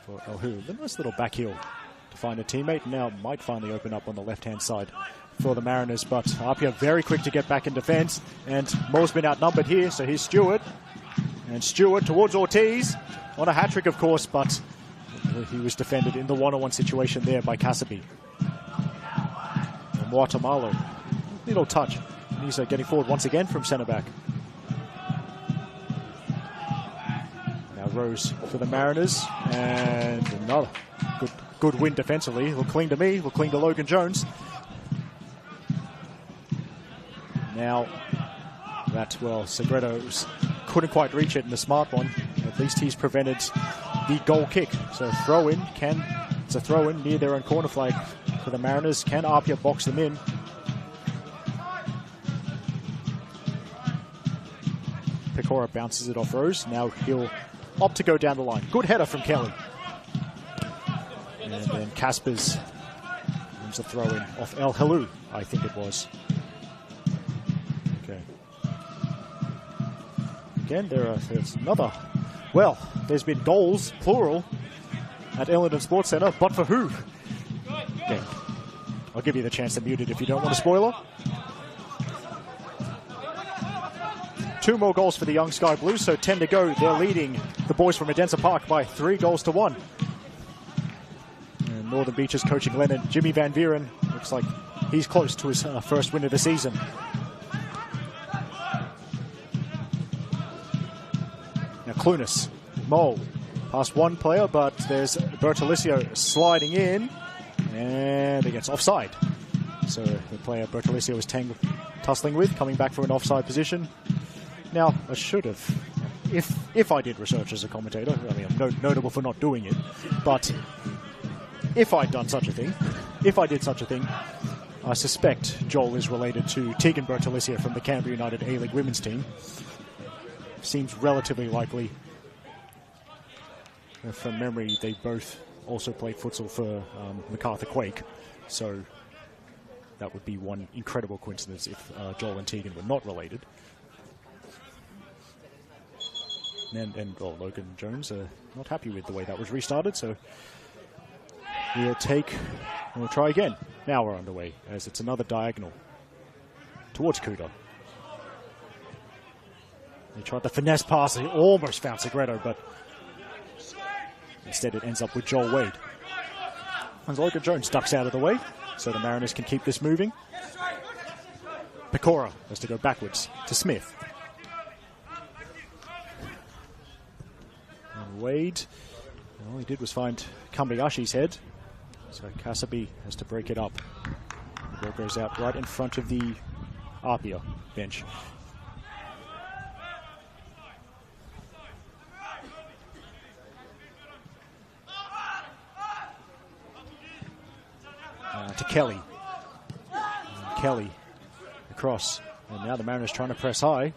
For Elhu, a nice little back heel to find a teammate. Now might finally open up on the left-hand side for the Mariners, but APIA very quick to get back in defense, and Mo's been outnumbered here, so here's Stewart, and Stewart towards Ortiz on a hat-trick, of course, but he was defended in the one-on-one situation there by Kasabi. And Guatemala, little touch, and he's getting forward once again from centre-back. Now Rose for the Mariners, and another good win defensively. Look clean to me, look clean to Logan Jones. Now, that's, well, Segreto's couldn't quite reach it in the smart one. At least he's prevented the goal kick. So throw-in it's a throw-in near their own corner flag for the Mariners. Can APIA box them in? Pecora bounces it off Rose. Now he'll opt to go down the line. Good header from Kelly. And then Caspers wins a throw-in off El Helou, I think it was. Okay. Again, there's another. Well, there's been goals, plural, at Ellenden Sports Centre, but for who? Okay. I'll give you the chance to mute it if you don't want a spoiler. 2 more goals for the young Sky Blues, so 10 to go. They're leading the boys from Odense Park by 3 goals to 1. And Northern Beaches coaching Lennon, Jimmy Van Vieren, looks like he's close to his first win of the season. Now Clunas, Mole, past one player, but there's Bertolicio sliding in, and it gets offside. So the player Bertolicio was tussling with, coming back from an offside position. Now, I should have, if I did research as a commentator, I mean, I'm notable for not doing it, but if I'd done such a thing, if I did such a thing, I suspect Joel is related to Tegan Bertolicio from the Canberra United A-League women's team. Seems relatively likely. From memory, they both also played futsal for MacArthur Quake, so that would be one incredible coincidence if Joel and Tegan were not related. And Logan Jones are not happy with the way that was restarted, so we'll try again. Now we're underway, as it's another diagonal towards Kuda. They tried the finesse pass, he almost found Segredo, but instead it ends up with Joel Wade. And Logan Jones ducks out of the way, so the Mariners can keep this moving. Pecora has to go backwards to Smith. Wade, all he did was find Kambayashi's head, so Kasabi has to break it up. The ball goes out right in front of the APIA bench. To Kelly. Kelly across, and now the Mariners trying to press high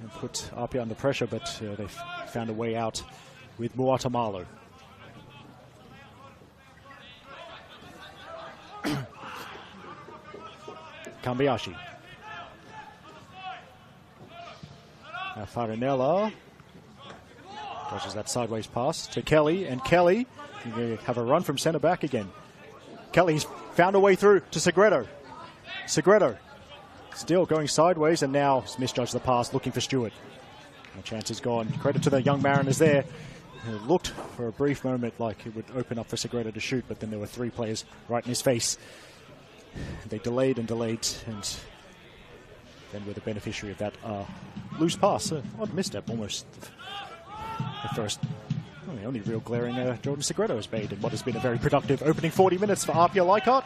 and put APIA under pressure, but they've found a way out with Muatamalo. Kambayashi. Now Farinella dodges that sideways pass to Kelly, and Kelly can have a run from centre back again. Kelly's found a way through to Segredo. Segredo still going sideways, and now has misjudged the pass, looking for Stewart. The chance is gone. Credit to the young Mariners there. It looked for a brief moment like it would open up for Segredo to shoot, but then there were 3 players right in his face. They delayed and delayed, and then were the beneficiary of that loose pass. Odd misstep almost. The first, the only real glaring Jordan Segredo has made in what has been a very productive opening 40 minutes for APIA Leichhardt.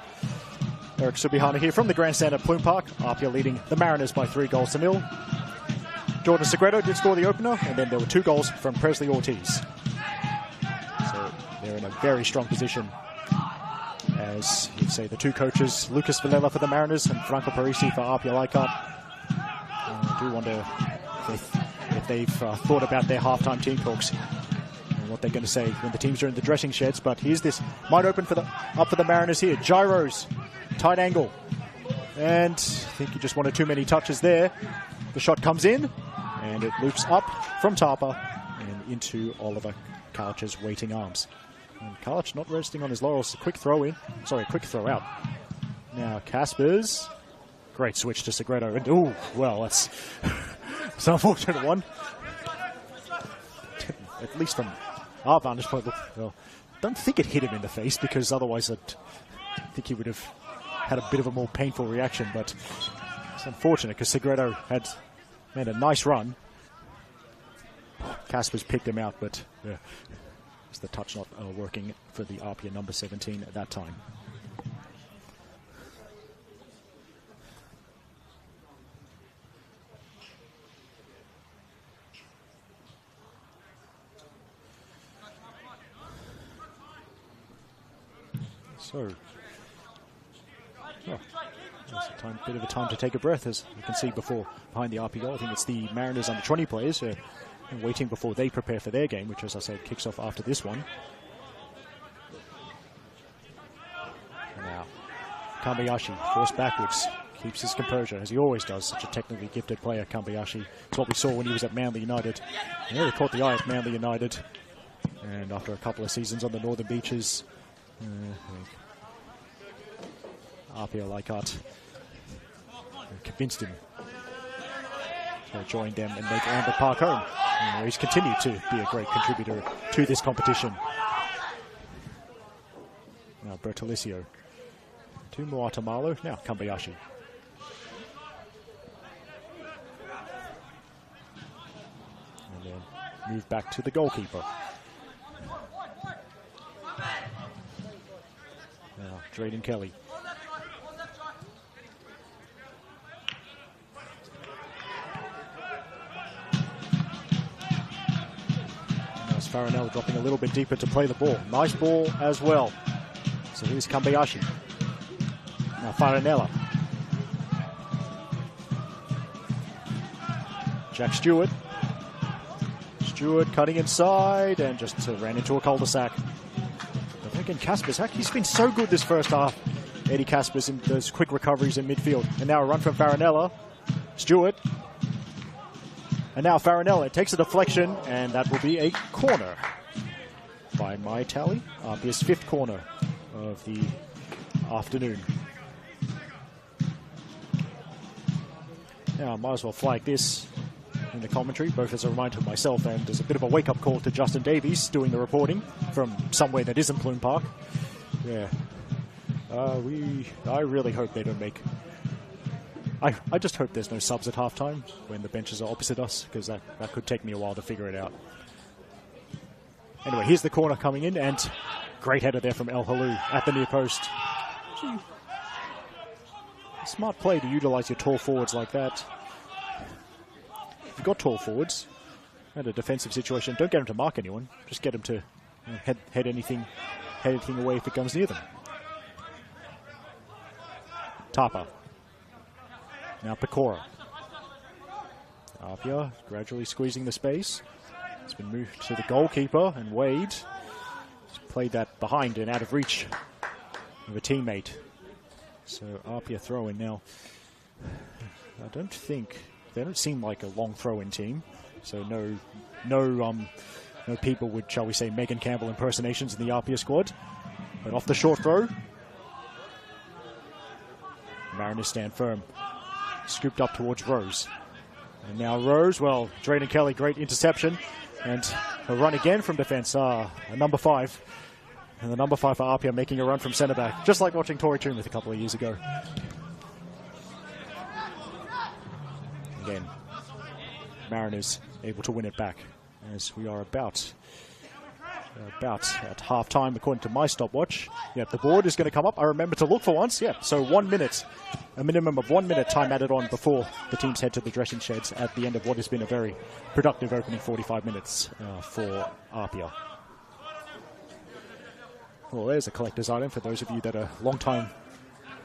Eric Subihana here from the grandstand at Plume Park. APIA leading the Mariners by 3 goals to 0. Jordan Segredo did score the opener, and then there were 2 goals from Presley Ortiz. So they're in a very strong position, as you'd say, the 2 coaches, Lucas Villela for the Mariners and Franco Parisi for APIA Leichhardt. I do wonder if they've thought about their halftime team talks and what they're going to say when the teams are in the dressing sheds. But here's this, might open up for the Mariners here. Gyros, tight angle, and I think he just wanted too many touches there. The shot comes in, and it loops up from Tapa and into Oliver Kalic's waiting arms. And Kalic not resting on his laurels. A quick throw in. Sorry, a quick throw out. Now Caspers. Great switch to Segredo. And ooh, well, that's an unfortunate one. At least from our vantage point, well, don't think it hit him in the face, because otherwise I think he would have had a bit of a more painful reaction. But it's unfortunate because Segredo had made a nice run. Caspers picked him out, but yeah, it's the touch not working for the APIA number 17 at that time. So, bit of a time to take a breath, as you can see behind the RP goal. I think it's the Mariners under 20 players waiting before they prepare for their game, which, as I said, kicks off after this one. Now, Kambayashi forced backwards, keeps his composure, as he always does. Such a technically gifted player, Kambayashi. It's what we saw when he was at Manly United. He really caught the eye at Manly United. And after a couple of seasons on the Northern Beaches, APIA Leichhardt convinced him to join them and make Amber Park home. He's continued to be a great contributor to this competition. Now Bertolicio to Moatamalo, now Kambayashi. And then move back to the goalkeeper. Now Drayden Kelly. Farinella dropping a little bit deeper to play the ball. Nice ball as well. So here's Kambayashi. Now Farinella. Jack Stewart. Stewart cutting inside and just ran into a cul-de-sac. But again, Kasper's, he's been so good this first half. Eddie Kasper's in those quick recoveries in midfield. And now a run from Farinella. Stewart. And now Farinella takes a deflection, and that will be a corner. By my tally, APIA's 5th corner of the afternoon. Now I might as well flag this in the commentary, both as a reminder to myself and as a bit of a wake-up call to Justin Davies doing the reporting from somewhere that isn't Plume Park. Yeah, I really hope they don't make... I just hope there's no subs at halftime when the benches are opposite us, because that could take me a while to figure it out. Anyway, here's the corner coming in, and great header there from El Halou at the near post. Gee, smart play to utilize your tall forwards like that. If you've got tall forwards and a defensive situation, don't get them to mark anyone. Just get them to head anything away if it comes near them. Tapa. Now Pecora. APIA gradually squeezing the space. It's been moved to the goalkeeper, and Wade has played that behind and out of reach of a teammate. So APIA throw-in now. I don't think, they don't seem like a long throw-in team. So no people with, shall we say, Megan Campbell impersonations in the APIA squad. But off the short throw, Mariners stand firm. Scooped up towards Rose. And now Rose, well, Drayden Kelly, great interception. And a run again from defence. A number 5. And the number 5 for APIA making a run from centre back. Just like watching Tory Toomuth a couple of years ago. Again, Mariners able to win it back. As we are about at half-time, according to my stopwatch. Yep, the board is going to come up. I remember to look for once. Yeah, so 1 minute. A minimum of 1 minute time added on before the teams head to the dressing sheds at the end of what has been a very productive opening 45 minutes for APIA. Well, there's a collector's item for those of you that are long-time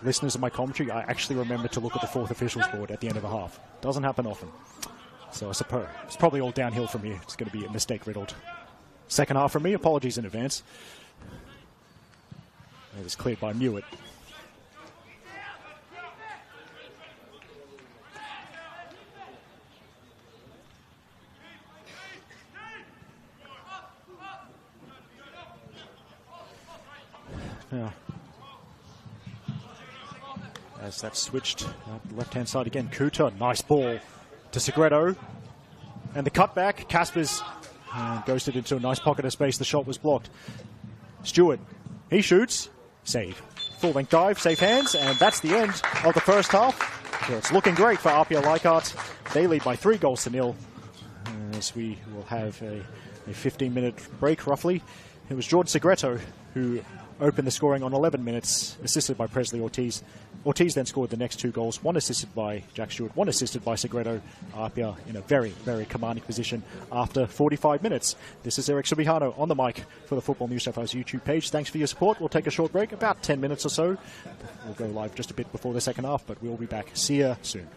listeners of my commentary. I actually remember to look at the 4th officials board at the end of a half. Doesn't happen often. So I suppose it's probably all downhill from here. It's going to be a mistake-riddled second half from me. Apologies in advance. It was cleared by Mewett. Now, as that's switched left-hand side again, Kuta, nice ball to Segredo. And the cutback, Kasper's ghosted into a nice pocket of space. The shot was blocked. Stewart, he shoots, save. Full-length dive, safe hands, and that's the end of the first half. So it's looking great for APIA Leichhardt. They lead by 3 goals to 0. as we will have a 15-minute break roughly. It was Jordan Segreto who opened the scoring on 11 minutes, assisted by Presley Ortiz. Ortiz then scored the next 2 goals, one assisted by Jack Stewart, one assisted by Segreto. APIA in a very, very commanding position after 45 minutes. This is Eric Subihano on the mic for the Football New South Wales YouTube page. Thanks for your support. We'll take a short break, about 10 minutes or so. We'll go live just a bit before the second half, but we'll be back. See you soon.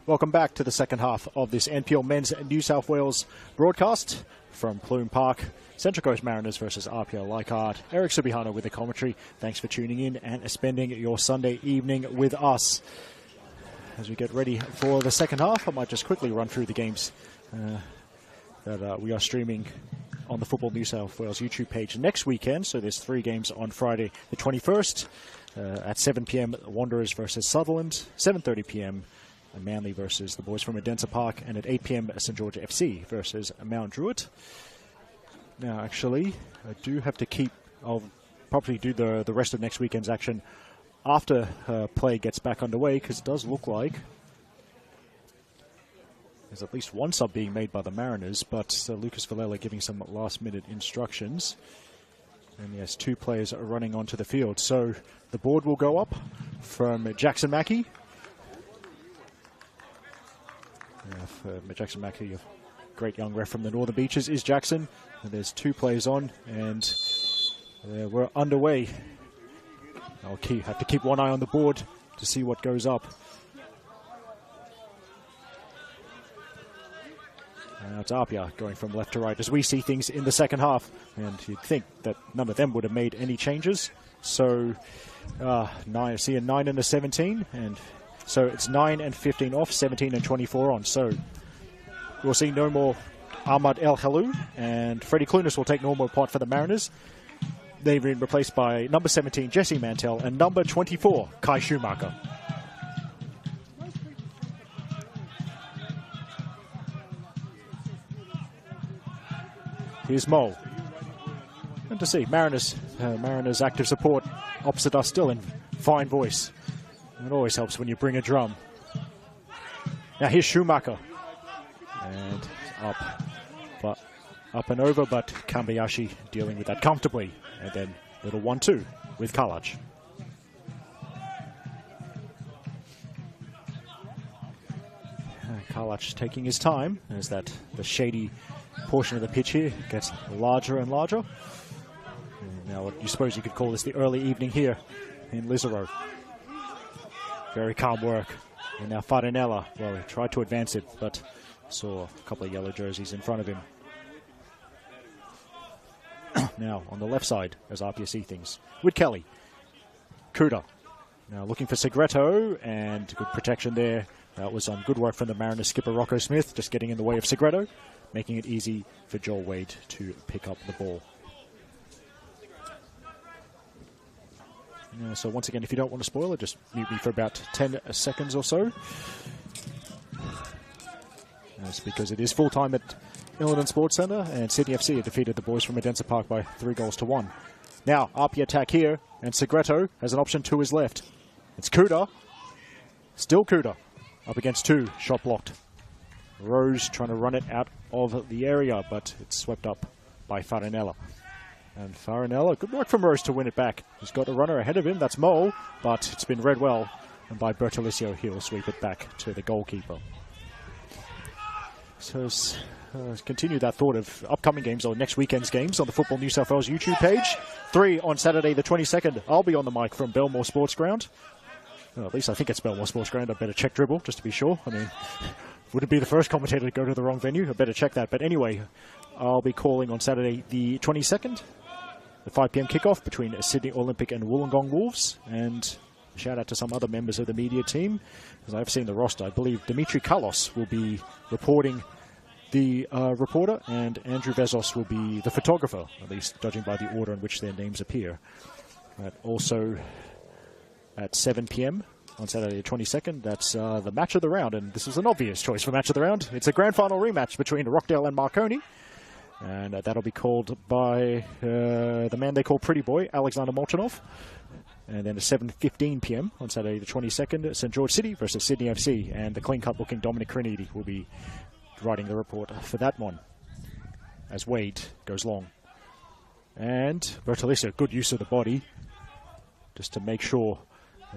Welcome back to the second half of this NPL Men's New South Wales broadcast from Plume Park. Central Coast Mariners versus APIA Leichhardt. Eric Subihana with the commentary. Thanks for tuning in and spending your Sunday evening with us. As we get ready for the second half, I might just quickly run through the games that we are streaming on the Football New South Wales YouTube page next weekend. So there's 3 games on Friday the 21st at 7 p.m. Wanderers versus Sutherland, 7:30 p.m. Manly versus the boys from Adensa Park, and at 8 p.m. St George FC versus Mount Druitt. Now, actually, I do have to I'll probably do the rest of next weekend's action after play gets back underway, because it does look like there's at least one sub being made by the Mariners, but Lucas Villela giving some last-minute instructions. And yes, 2 players are running onto the field. So the board will go up from Jackson Mackey. Jackson Mackey, a great young ref from the Northern Beaches, is Jackson. And there's 2 players on, and we're underway. I'll have to keep one eye on the board to see what goes up. Now it's APIA going from left to right as we see things in the second half. And you'd think that none of them would have made any changes. So, see a 9 and a 17, and so it's 9 and 15 off, 17 and 24 on. So we'll see no more Ahmad El Halou, and Freddie Clunas will take normal part for the Mariners. They've been replaced by number 17, Jesse Mantell, and number 24, Kai Schumacher. Here's Mo. Good to see Mariners active support opposite us still in fine voice. It always helps when you bring a drum. Now here's Schumacher. And up and over, but Kambayashi dealing with that comfortably. And then little 1-2 with Kalach. Kalach taking his time as the shady portion of the pitch here gets larger and larger. Now, you suppose you could call this the early evening here in Lisero. Very calm work. And now Farinella, well, he tried to advance it, but saw a couple of yellow jerseys in front of him. Now, on the left side, as APIA see things, with Kelly. Kuda. Now looking for Segreto, and good protection there. That was good work from the Mariners skipper Rocco Smith, just getting in the way of Segreto, making it easy for Joel Wade to pick up the ball. So once again, if you don't want to spoil it, just mute me for about 10 seconds or so. That's because it is full-time at Illington Sports Centre, and Sydney FC have defeated the boys from Adensa Park by 3-1. Now, APIA attack here, and Segreto has an option to his left. It's Kuda. Still Kuda. Up against 2, shot blocked. Rose trying to run it out of the area, but it's swept up by Farinella. And Farinella, good work from Rose to win it back. He's got a runner ahead of him, that's Mo, but it's been read well. And by Bertolicio, he'll sweep it back to the goalkeeper. So continue that thought of upcoming games or next weekend's games on the Football New South Wales YouTube page. 3 on Saturday the 22nd. I'll be on the mic from Belmore Sports Ground. Well, at least I think it's Belmore Sports Ground. I better check dribble just to be sure. I mean, wouldn't be the first commentator to go to the wrong venue. I better check that. But anyway, I'll be calling on Saturday the 22nd. The 5 p.m. kickoff between Sydney Olympic and Wollongong Wolves. And a shout out to some other members of the media team, because I've seen the roster. I believe Dimitri Kalos will be reporting the reporter, and Andrew Vezos will be the photographer, at least judging by the order in which their names appear. Also at 7 p.m. on Saturday the 22nd, that's the match of the round, and this is an obvious choice for match of the round. It's a grand final rematch between Rockdale and Marconi. And that'll be called by the man they call Pretty Boy, Alexander Molchanov. And then at 7:15 p.m. on Saturday the 22nd, St George City versus Sydney FC. And the clean-cut looking Dominic Crinidi will be writing the report for that one, as Wade goes long. And Bertolicio, good use of the body, just to make sure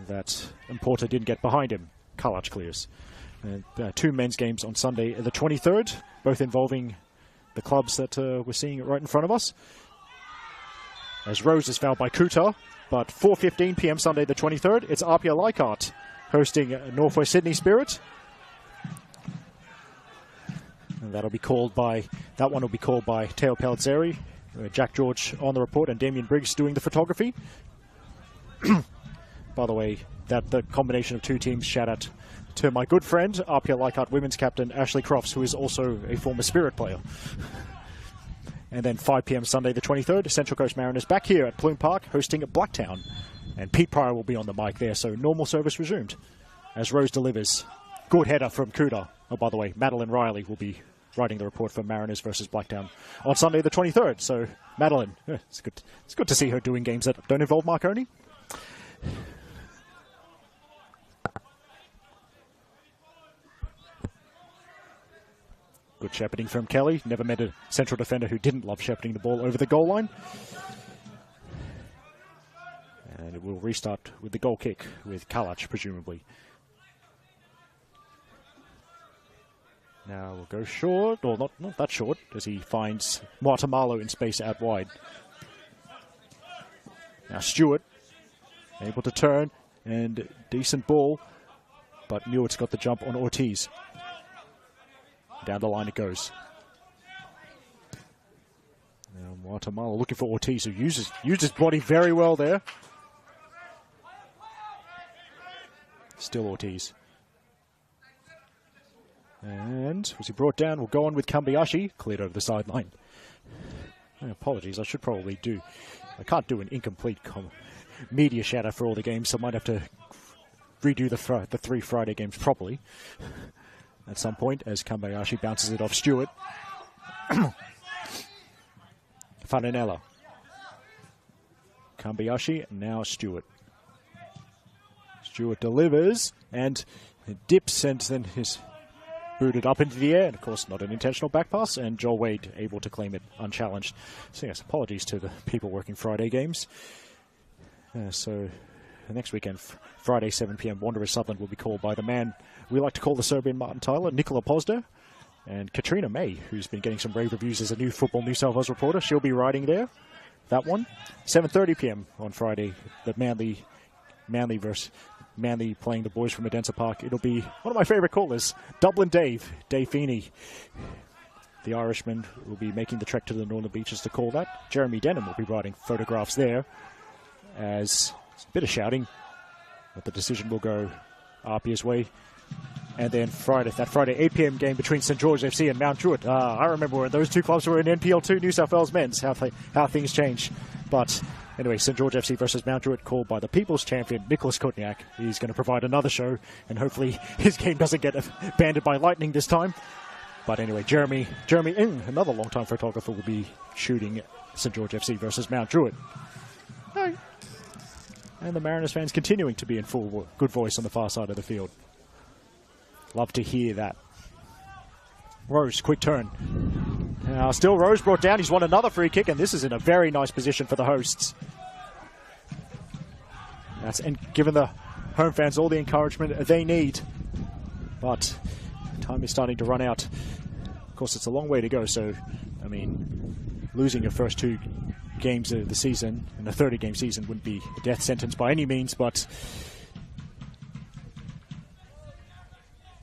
that Importa didn't get behind him. Kalach clears. And 2 men's games on Sunday the 23rd, both involving the clubs that we're seeing right in front of us. As Rose is fouled by Kuta, but 4:15 p.m. Sunday the 23rd, it's APIA Leichhardt hosting Northwest Sydney Spirit. And that one will be called by Teo Pelizzeri, Jack George on the report, and Damien Briggs doing the photography. By the way, the combination of two teams, shout out to my good friend, APIA Leichhardt women's captain Ashley Crofts, who is also a former Spirit player. And then 5 p.m. Sunday the 23rd, Central Coast Mariners back here at Plume Park hosting Blacktown. And Pete Pryor will be on the mic there, so normal service resumed as Rose delivers. Good header from Kuda. Oh, by the way, Madeline Riley will be writing the report for Mariners versus Blacktown on Sunday the 23rd. So, Madeline, it's good to see her doing games that don't involve Marconi. Good shepherding from Kelly. Never met a central defender who didn't love shepherding the ball over the goal line. And it will restart with the goal kick with Kalach, presumably. Now we'll go short, or not that short, as he finds Guatemala in space out wide. Now Stewart, able to turn, and decent ball, but Newart's got the jump on Ortiz. Down the line it goes. Now Guatemala looking for Ortiz, who uses body very well there. Still Ortiz. And was he brought down? We'll go on with Kambayashi, cleared over the sideline. Apologies, I should probably do. I can't do an incomplete media shout out for all the games, so I might have to redo the 3 Friday games properly at some point as Kambayashi bounces it off Stewart. Farinella. Kambayashi, now Stewart. Stewart delivers and dips and then is booted up into the air. And of course, not an intentional back pass. And Joel Wade able to claim it unchallenged. So yes, apologies to the people working Friday games. So the next weekend, Friday 7 p.m, Wanderers Southland will be called by the man we like to call the Serbian Martin Tyler, Nikola Pozda. And Katrina May, who's been getting some rave reviews as a new Football New South Wales reporter. She'll be riding there. That one. 7:30 p.m. on Friday, the Manly versus Manly playing the boys from Medenza Park. It'll be one of my favourite callers, Dublin Dave Feeney. The Irishman will be making the trek to the Northern Beaches to call that. Jeremy Denham will be writing photographs there as a bit of shouting, but the decision will go Apia's way. And then that Friday 8 p.m. game between St. George FC and Mount Druitt. I remember when those two clubs were in NPL 2 New South Wales men's, how things change. But anyway, St. George FC versus Mount Druitt, called by the People's Champion, Nicholas Kutniak. He's going to provide another show, and hopefully his game doesn't get banded by lightning this time. But anyway, Jeremy Ng, another long-time photographer, will be shooting St. George FC versus Mount Druitt. And the Mariners fans continuing to be in full good voice on the far side of the field. Love to hear that. Rose, quick turn. Now still Rose brought down. He's won another free kick, and this is in a very nice position for the hosts. And given the home fans all the encouragement they need. But time is starting to run out. Of course, it's a long way to go, so, I mean, losing your first 2 games of the season in a 30-game season wouldn't be a death sentence by any means, but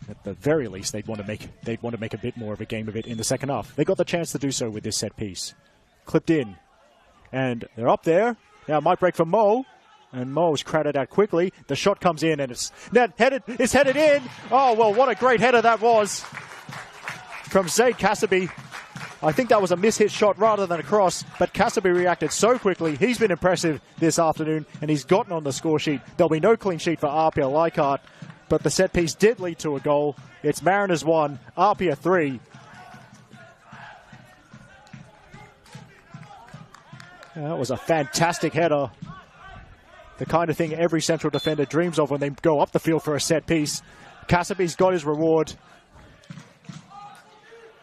at the very least, they'd want to make a bit more of a game of it in the second half. They got the chance to do so with this set piece. Clipped in. And they're up there. Now it might break for Mo. And Mo is crowded out quickly. The shot comes in and it's headed in. Oh, well, what a great header that was from Zaid Kassabi. I think that was a mishit shot rather than a cross, but Kassabi reacted so quickly. He's been impressive this afternoon, and he's gotten on the score sheet. There'll be no clean sheet for APIA Leichhardt, but the set piece did lead to a goal. It's Mariners 1, APIA 3. That was a fantastic header. The kind of thing every central defender dreams of when they go up the field for a set piece. Kassabi's got his reward.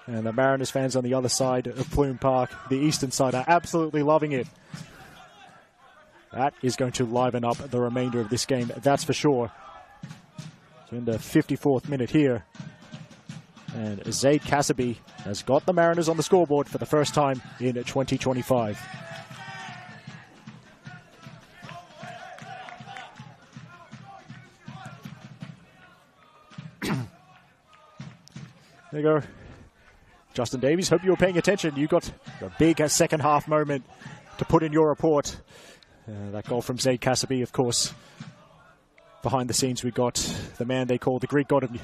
And the Mariners fans on the other side of Plume Park, the eastern side, are absolutely loving it. That is going to liven up the remainder of this game, that's for sure. So in the 54th minute here. And Zaid Kassabi has got the Mariners on the scoreboard for the first time in 2025. There you go. Justin Davies, hope you were paying attention. You got a big second half moment to put in your report. That goal from Zaid Kasabi, of course. Behind the scenes, we got the man they call the Greek god of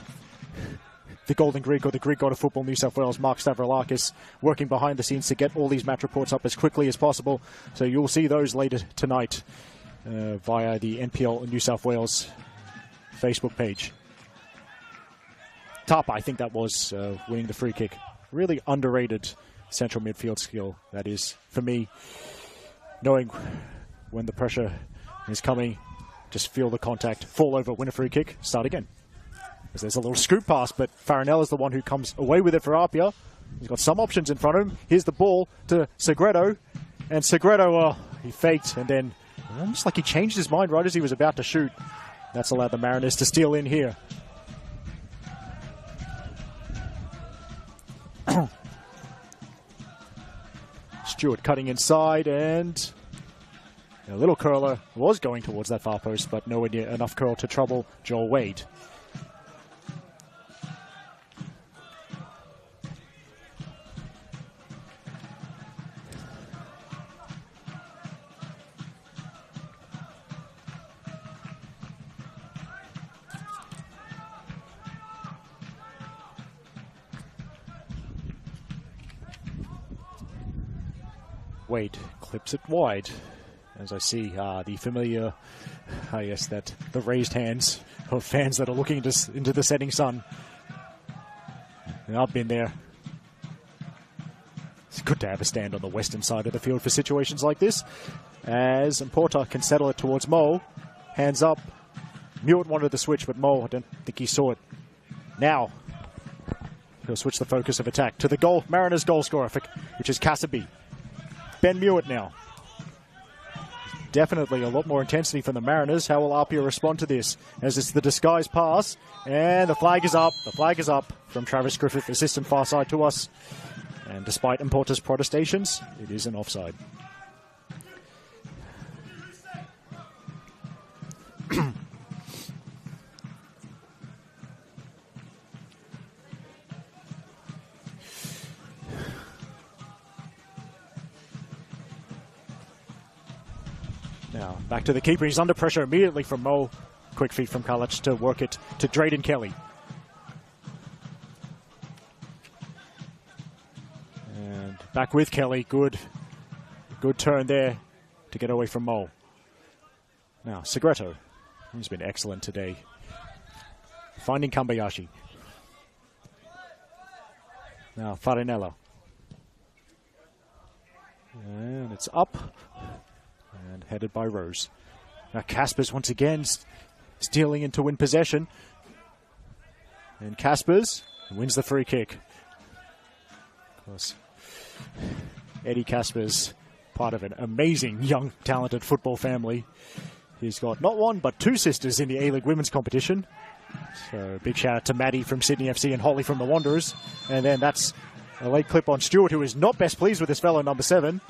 the Golden Greek, or the Greek god of football, New South Wales, Mark Stavroulakis, working behind the scenes to get all these match reports up as quickly as possible. So you'll see those later tonight via the NPL New South Wales Facebook page. Tapa, I think that was winning the free kick. Really underrated central midfield skill, that is, for me. Knowing when the pressure is coming, just feel the contact, fall over, win a free kick, start again. As there's a little scoop pass, but Farinell is the one who comes away with it for APIA. He's got some options in front of him. Here's the ball to Segredo. And Segredo, he faked, and then almost like he changed his mind right as he was about to shoot. That's allowed the Mariners to steal in here. Stewart cutting inside, and a little curler was going towards that far post, but nowhere near enough curl to trouble Joel Wade. Wade clips it wide, as I see the familiar, yes, that the raised hands of fans that are looking into the setting sun. And I've been there. It's good to have a stand on the western side of the field for situations like this. As Porter can settle it towards Mo. Hands up. Mewett wanted the switch, but Mo, I don't think he saw it. Now, he'll switch the focus of attack to the goal, Mariners goal scorer, which is Kasabi. Ben Mewett now. Definitely a lot more intensity from the Mariners. How will APIA respond to this? As it's the disguise pass, and the flag is up. The flag is up from Travis Griffith, assistant far side to us. And despite Importer's protestations, it is an offside. Now, back to the keeper. He's under pressure immediately from Mo. Quick feed from Kalic to work it to Drayden Kelly. And back with Kelly. Good turn there to get away from Mo. Now, Segreto. He's been excellent today. Finding Kambayashi. Now, Farinella. And it's up. And headed by Rose. Now Caspers once again stealing in to win possession. And Caspers wins the free kick. Of course, Eddie Caspers, part of an amazing young talented football family. He's got not one but two sisters in the A-League women's competition. So big shout out to Maddie from Sydney FC and Holly from the Wanderers. And then that's a late clip on Stewart, who is not best pleased with his fellow number 7.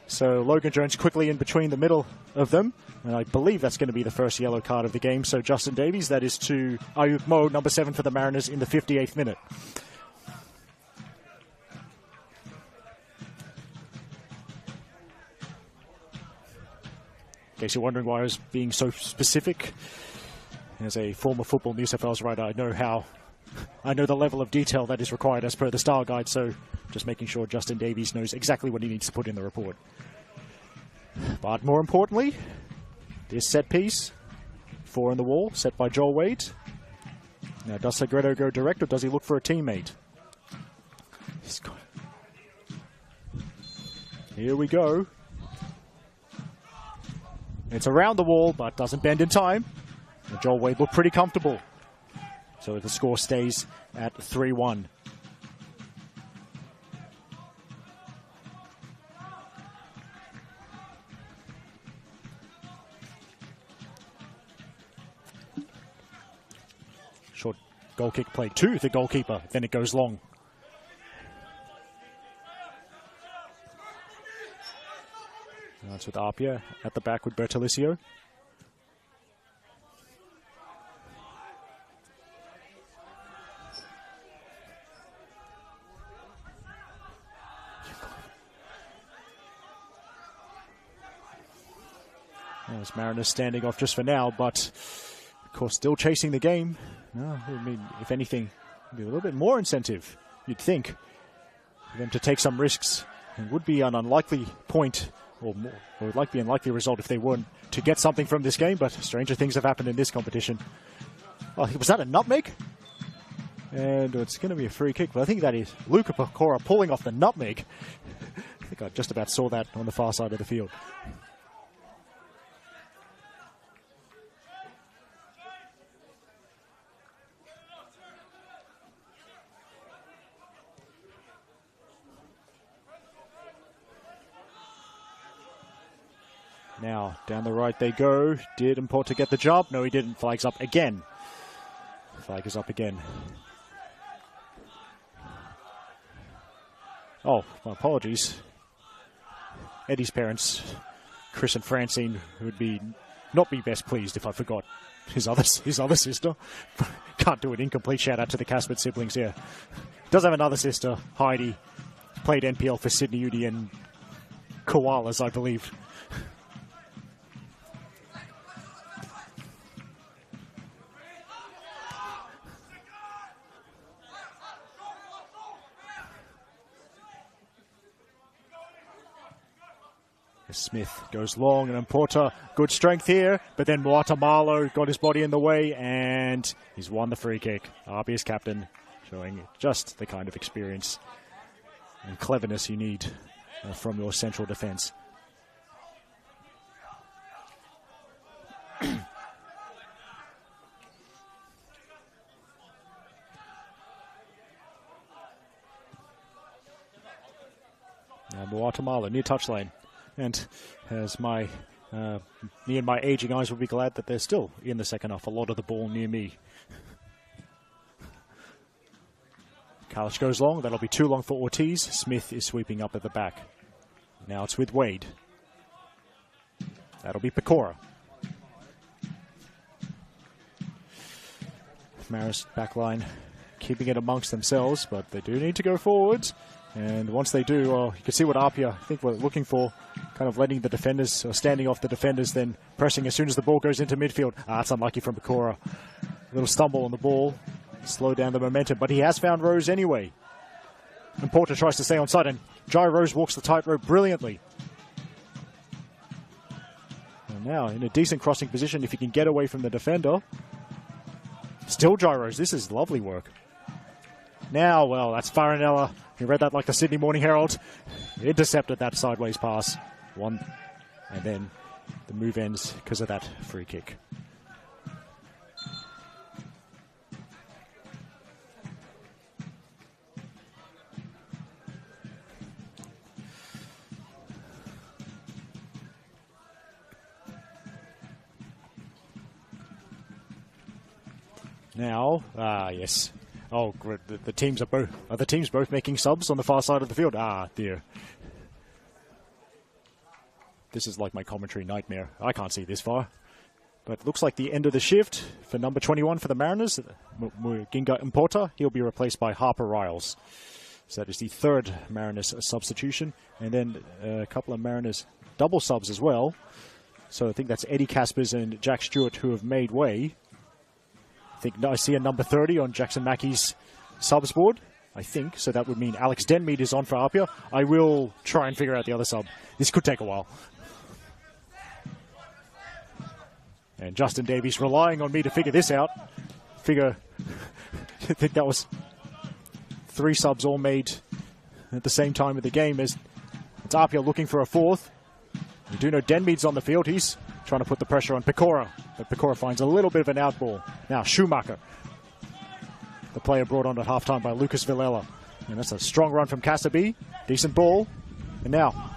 So Logan Jones quickly in between the middle of them. And I believe that's going to be the first yellow card of the game. So Justin Davies, that is to Ayuk Mo, number 7 for the Mariners in the 58th minute. In case you're wondering why I was being so specific, as a former Football New South Wales writer, I know the level of detail that is required as per the style guide, so just making sure Justin Davies knows exactly what he needs to put in the report. But more importantly, this set piece, 4 in the wall, set by Joel Wade. Now, does Segredo go direct, or does he look for a teammate? Here we go. It's around the wall, but doesn't bend in time. And Joel Wade looked pretty comfortable. So the score stays at 3-1. Short goal kick played to the goalkeeper. Then it goes long. That's with APIA at the back with Bertolicio. As Mariners standing off just for now, but of course still chasing the game. I mean, if anything, it'd be a little bit more incentive, you'd think, for them to take some risks. It would be an unlikely point, or would like be an unlikely result if they weren't to get something from this game, but stranger things have happened in this competition. Oh, was that a nutmeg? And it's going to be a free kick, but I think that is Luca Pecora pulling off the nutmeg. I think I just about saw that on the far side of the field. Now, down the right they go. Did Importa get the job? No, he didn't. Flag's up again. Flag is up again. Oh, my apologies. Eddie's parents, Chris and Francine, would not be best pleased if I forgot his other sister. Can't do an incomplete shout out to the Casper siblings here. Does have another sister, Heidi. Played NPL for Sydney Uni and Koalas, I believe. Smith goes long, and Importa, good strength here, but then Guatemala got his body in the way, and he's won the free kick. APIA's captain, showing just the kind of experience and cleverness you need from your central defense. Now Guatemala, near touchline. And as me and my aging eyes will be glad that they're still in the second half. A lot of the ball near me. Kalic goes long. That'll be too long for Ortiz. Smith is sweeping up at the back. Now it's with Wade. That'll be Pecora. Maris backline keeping it amongst themselves, but they do need to go forwards. And once they do, you can see what APIA, I think, we're looking for. Kind of letting the defenders, or standing off the defenders, then pressing as soon as the ball goes into midfield. It's unlucky from Pecora. A little stumble on the ball. Slow down the momentum, but he has found Rose anyway. And Porter tries to stay on side, and Jai Rose walks the tightrope brilliantly. And now, in a decent crossing position, if he can get away from the defender. Still Jai Rose. This is lovely work. Now, well, that's Farinella. He read that like the Sydney Morning Herald. Intercepted that sideways pass. One. And then the move ends because of that free kick. Now, yes. Oh, the teams are both making subs on the far side of the field. Dear. This is like my commentary nightmare. I can't see this far. But it looks like the end of the shift for number 21 for the Mariners, Ginga Importa. He'll be replaced by Harper Riles. So that is the third Mariners substitution. And then a couple of Mariners double subs as well. So I think that's Eddie Caspers and Jack Stewart who have made way. I think I see a number 30 on Jackson Mackey's subs board, I think. So that would mean Alex Denmead is on for APIA. I will try and figure out the other sub. This could take a while. And Justin Davies relying on me to figure this out. I think that was 3 subs all made at the same time of the game as it's APIA looking for a fourth. We do know Denmead's on the field. He's trying to put the pressure on Pecora. But Pecora finds a little bit of an outball. Now Schumacher, the player brought on at halftime by Lucas Villela. And that's a strong run from Casaby. Decent ball. And now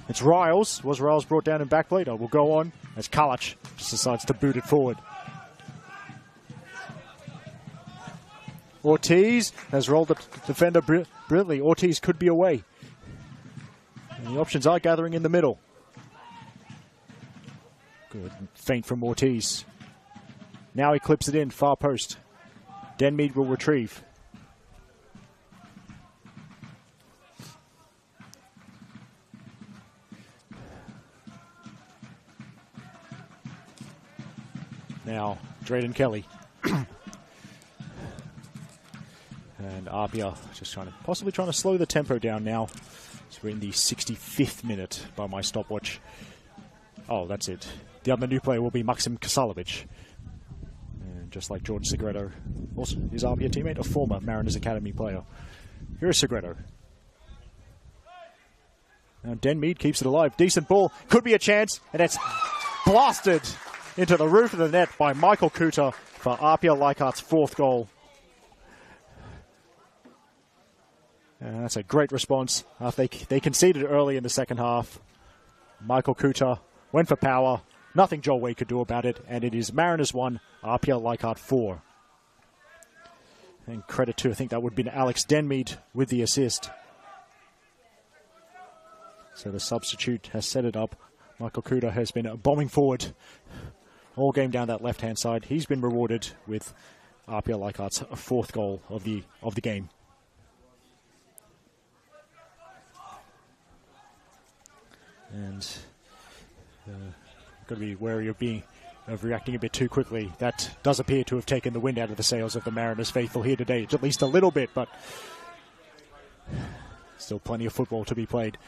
it's Riles. Was Riles brought down in backplate? Will go on as Kalic just decides to boot it forward. Ortiz has rolled the defender brilliantly. Ortiz could be away. And the options are gathering in the middle. Good feint from Ortiz. Now he clips it in, far post. Denmead will retrieve. Now, Drayden Kelly. And APIA just possibly trying to slow the tempo down now. So we're in the 65th minute by my stopwatch. Oh, that's it. The other new player will be Maxim Kasalovic. And just like Jordan Segreto, also his APIA teammate, a former Mariners Academy player. Here's Segreto. Now Denmead keeps it alive. Decent ball. Could be a chance. And it's blasted into the roof of the net by Michael Kuta for APIA Leichhardt's 4th goal. And that's a great response. After they conceded early in the second half. Michael Kuta went for power. Nothing Joel Wade could do about it. And it is Mariners 1, APIA Leichhardt 4. And credit to, I think that would have been Alex Denmead with the assist. So the substitute has set it up. Michael Kuta has been bombing forward all game down that left-hand side. He's been rewarded with APIA Leichhardt's 4th goal of the game. And got to be wary of reacting a bit too quickly. That does appear to have taken the wind out of the sails of the Mariners faithful here today, at least a little bit, but still plenty of football to be played.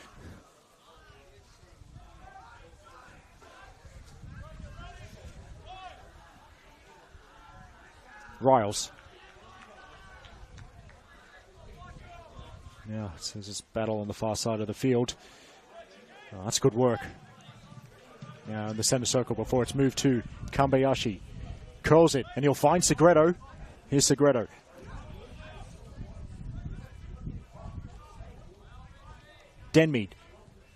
Riles. Now it's this battle on the far side of the field. Oh, that's good work. Now in the center circle before it's moved to Kambayashi. Curls it, and he'll find Segreto. Here's Segreto. Denmead.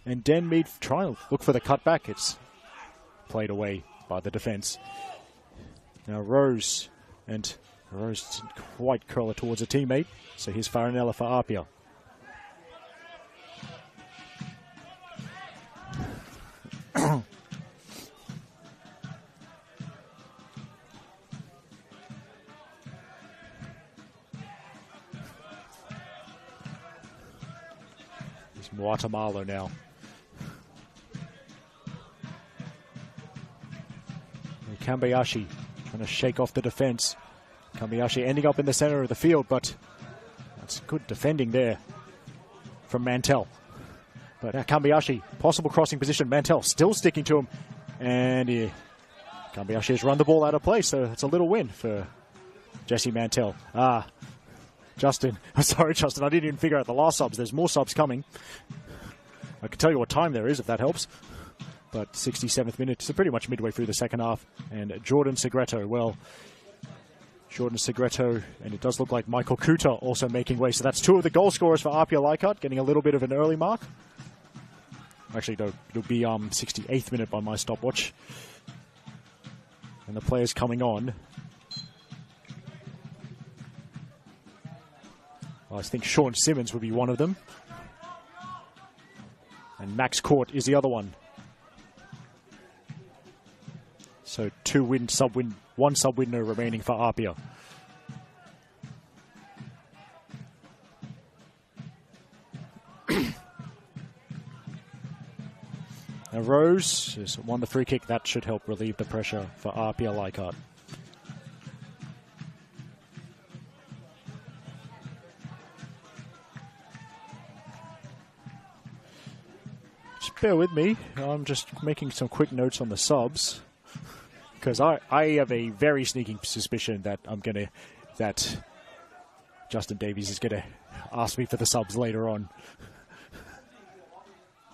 And Denmead trying to look for the cutback. It's played away by the defense. Now Rose. And Rose didn't quite curl it towards a teammate. So here's Farinella for APIA. He's Guatemala now. And Kambayashi trying to shake off the defense. Kambayashi ending up in the center of the field, but that's good defending there from Mantell. But Kambayashi, possible crossing position. Mantell still sticking to him. And Kambayashi has run the ball out of play, so it's a little win for Jesse Mantell. Justin. I'm sorry, Justin. I didn't even figure out the last subs. There's more subs coming. I can tell you what time there is, if that helps. But 67th minute, so pretty much midway through the second half. And Jordan Segreto, well, Jordan Segreto, and it does look like Michael Kuta also making way. So that's 2 of the goal scorers for APIA Leichhardt, getting a little bit of an early mark. Actually, no, it'll be 68th minute by my stopwatch. And the players coming on. Well, I think Sean Simmons would be one of them. And Max Court is the other one. So 2 win, sub-win, 1 sub-winner remaining for APIA. Now Rose has won the free kick. That should help relieve the pressure for APIA Leichhardt. Just bear with me. I'm just making some quick notes on the subs. Because I have a very sneaking suspicion that that Justin Davies is gonna ask me for the subs later on.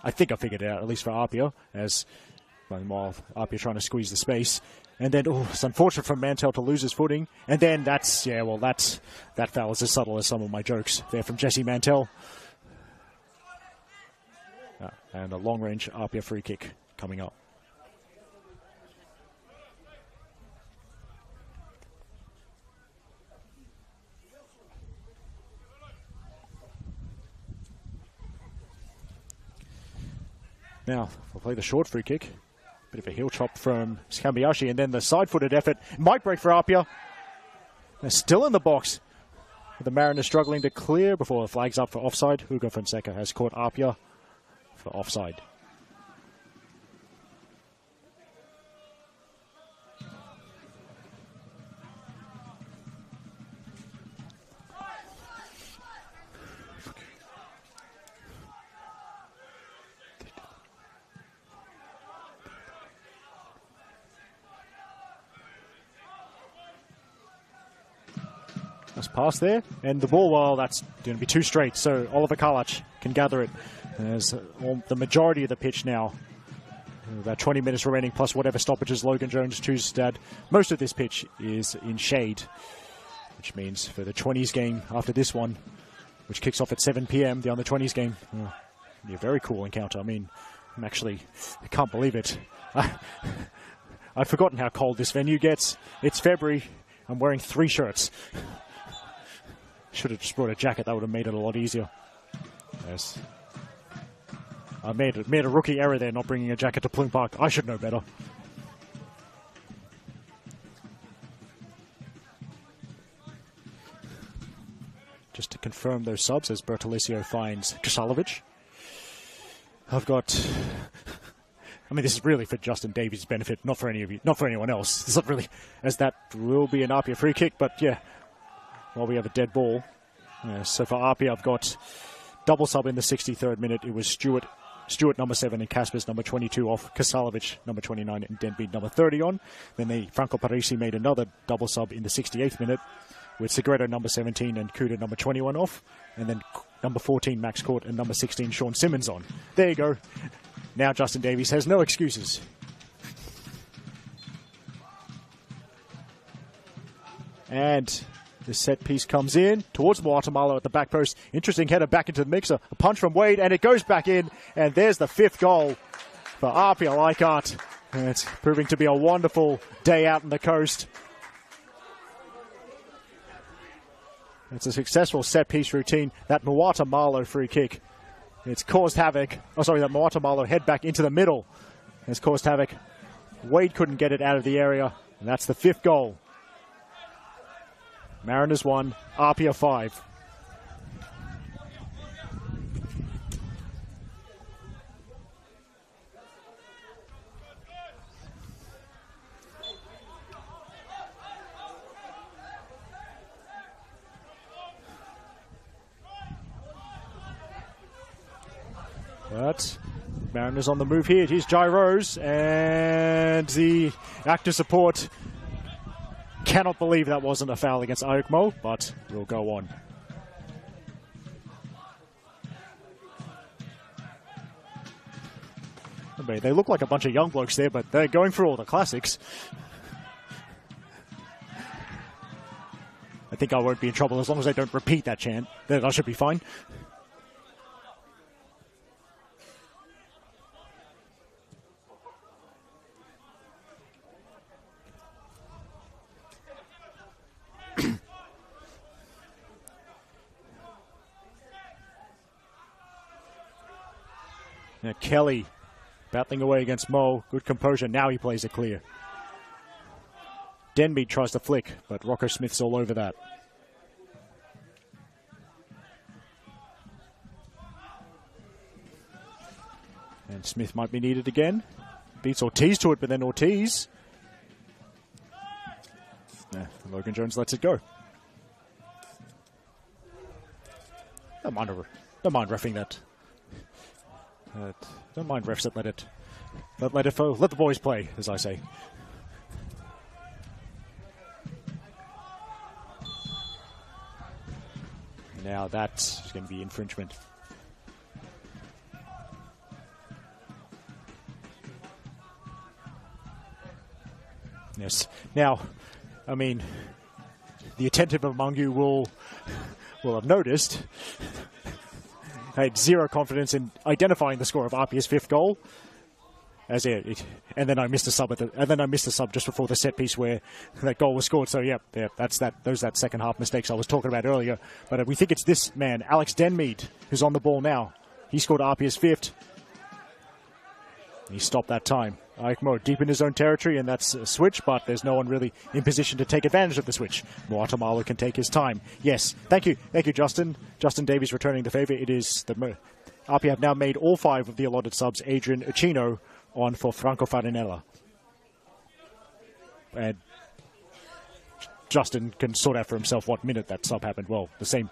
I think I figured it out, at least for APIA, as while APIA trying to squeeze the space. And then, it's unfortunate for Mantell to lose his footing. And then that foul was as subtle as some of my jokes there from Jesse Mantell. And a long-range APIA free kick coming up. Now, we'll play the short free kick. Bit of a heel chop from Kambayashi, and then the side-footed effort might break for APIA. They're still in the box. The Mariners struggling to clear before the flag's up for offside. Hugo Fonseca has caught APIA for offside. Nice pass there. And the ball, well, that's going to be too straight. So Oliver Karlach can gather it. There's the majority of the pitch now. About 20 minutes remaining, plus whatever stoppages Logan Jones chooses to add. Most of this pitch is in shade, which means for the 20s game after this one, which kicks off at 7 p.m., the under-20s game, be a very cool encounter. I mean, I can't believe it. I've forgotten how cold this venue gets. It's February. I'm wearing 3 shirts. Should have just brought a jacket. That would have made it a lot easier. Yes. I made a rookie error there, not bringing a jacket to Plume Park. I should know better. Just to confirm those subs, as Bertolicio finds Kasalovic. I've got... I mean, this is really for Justin Davies' benefit, not for any of you, not for anyone else. It's not really, as that will be an APIA free kick, but yeah, while we have a dead ball. So for APIA, I've got double sub in the 63rd minute. It was Stewart number 7 and Caspers number 22 off, Kasalovic number 29 and Denby number 30 on. Then Franco Parisi made another double sub in the 68th minute with Segredo number 17 and Kuda number 21 off. And then number 14 Max Court and number 16 Sean Simmons on. There you go. Now Justin Davies has no excuses. And the set piece comes in towards Guatemala at the back post. Interesting header back into the mixer. A punch from Wade, and it goes back in. And there's the 5th goal for APIA Leichhardt. And it's proving to be a wonderful day out on the coast. It's a successful set piece routine. That Muata Malo free kick. It's caused havoc. Oh, sorry, that Muata Malo head back into the middle. It's caused havoc. Wade couldn't get it out of the area. And that's the 5th goal. Mariners 1, APIA 5. But Mariners on the move here. Here's Gyros, and the active support cannot believe that wasn't a foul against Ayukmo, but we'll go on. They look like a bunch of young blokes there, but they're going through all the classics. I think I won't be in trouble as long as I don't repeat that chant. Then I should be fine. Now Kelly battling away against Mo. Good composure. Now he plays it clear. Denby tries to flick, but Rocco Smith's all over that. And Smith might be needed again. Beats Ortiz to it, but then Ortiz. Logan Jones lets it go. Don't mind reffing that. Don't mind refs that let the boys play, as I say. Now that's going to be infringement. Yes. Now, I mean, the attentive among you will have noticed I had zero confidence in identifying the score of APIA's 5th goal. And then I missed a sub just before the set piece where that goal was scored. So that's that. Those that second half mistakes I was talking about earlier. But we think it's this man, Alex Denmead, who's on the ball now. He scored APIA's 5th. He stopped that time. Aikmo deep in his own territory, and that's a switch, but there's no one really in position to take advantage of the switch. Guatemala can take his time. Yes, thank you, Justin. Justin Davies returning the favour. It is the APIA have now made all 5 of the allotted subs. Adrian Uchino on for Franco Farinella. And Justin can sort out for himself what minute that sub happened. Well, the same,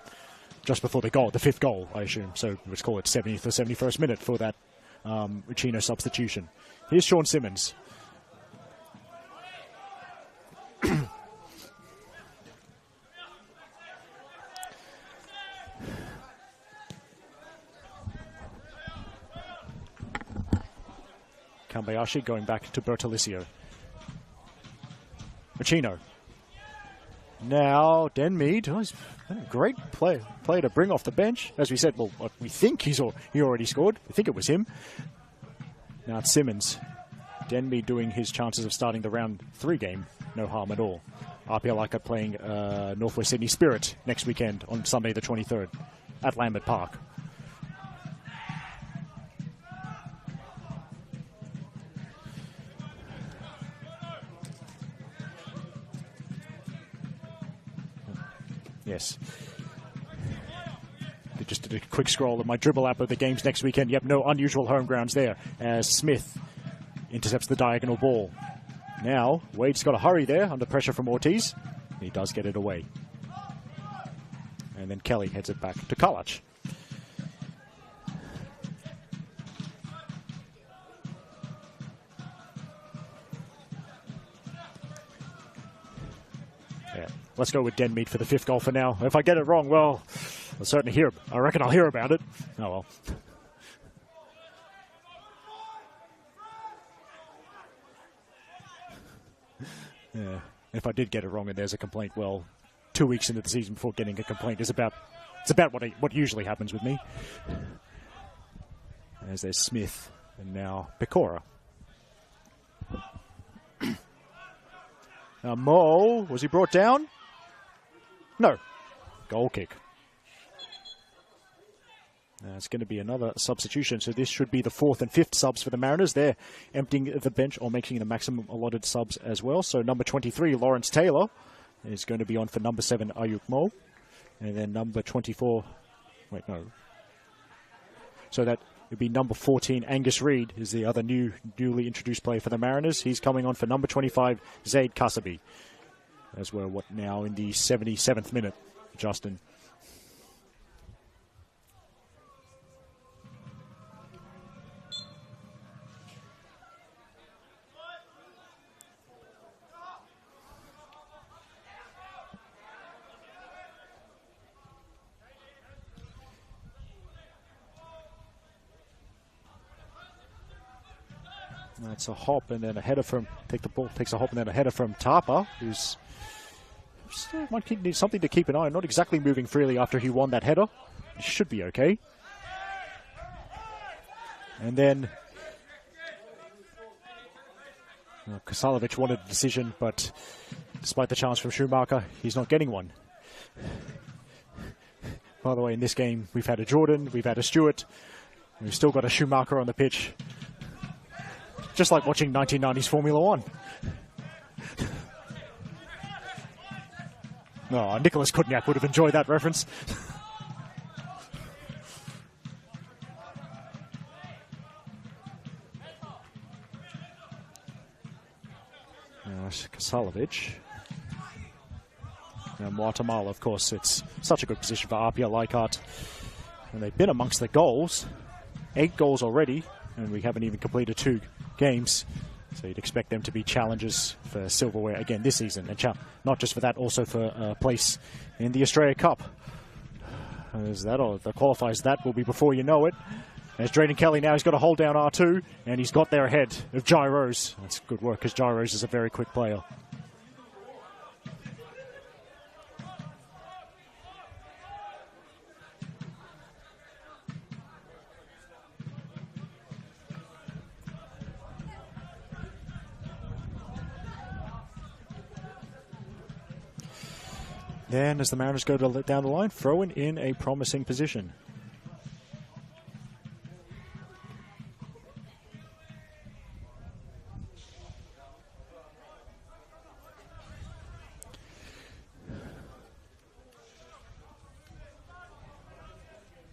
just before the goal, the 5th goal, I assume. So let's call it 70th or 71st minute for that Uchino substitution. Here's Sean Simmons. Kambayashi going back to Bertolicio. Machino. Now, Denmead. Oh, he's a great play to bring off the bench. As we said, well, we think he already scored. We think it was him. Now it's Simmons. Denmead doing his chances of starting the round 3 game. No harm at all. APIA Leichhardt playing Northwest Sydney Spirit next weekend on Sunday the 23rd at Lambert Park. Yes. Just did a quick scroll of my dribble app of the games next weekend. Yep, no unusual home grounds there as Smith intercepts the diagonal ball. Now, Wade's got to hurry there under pressure from Ortiz. He does get it away. And then Kelly heads it back to Kalach. Yeah, let's go with Denmead for the 5th goal for now. If I get it wrong, well, I'll certainly hear. I reckon I'll hear about it. Oh well. Yeah. If I did get it wrong and there's a complaint, well, 2 weeks into the season before getting a complaint is about what usually happens with me. As there's Smith and now Pecora. Now Mo, was he brought down? No. Goal kick. It's going to be another substitution, so this should be the 4th and 5th subs for the Mariners. They're emptying the bench or making the maximum allotted subs as well. So number 23, Lawrence Taylor, is going to be on for number 7, Ayuk Mo. And then number 24, wait, no. So that would be number 14, Angus Reid, is the other newly introduced player for the Mariners. He's coming on for number 25, Zaid Kasabi. As we're, now in the 77th minute, Justin. That's a hop and then a header from, takes a hop and then a header from Tapa, who's might need something to keep an eye on. Not exactly moving freely after he won that header. He should be okay. And then Kasalovic wanted a decision, but despite the chance from Schumacher, he's not getting one. By the way, in this game, we've had a Jordan, we've had a Stewart, we've still got a Schumacher on the pitch. Just like watching 1990s Formula One. Oh, Nicholas Kudniak would have enjoyed that reference. Kasalovic. And Guatemala, of course, it's such a good position for APIA Leichhardt. And they've been amongst the goals. 8 goals already, and we haven't even completed 2 games. So you'd expect them to be challengers for silverware again this season. And not just for that, also for a place in the Australia Cup. As that, or the qualifiers, that will be before you know it. As Drayden Kelly now, he's got to hold down R2, and he's got there ahead of Jai Rose. That's good work, because Jai Rose is a very quick player. Then, as the Mariners go down the line, Froen in a promising position.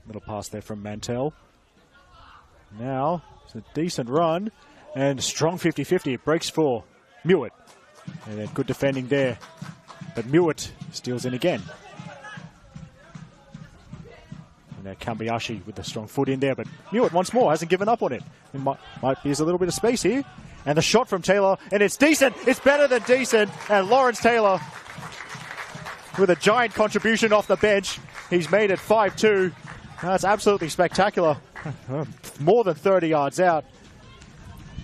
Little pass there from Mantell. Now, it's a decent run, and strong 50-50. It breaks for Mewett. And then good defending there. But Mewett steals in again. And now Kambayashi with the strong foot in there, but Mewett once more hasn't given up on it. It might be a little bit of space here. And the shot from Taylor, and it's decent. It's better than decent. And Lawrence Taylor with a giant contribution off the bench. He's made it 5-2. That's absolutely spectacular. More than 30 yards out.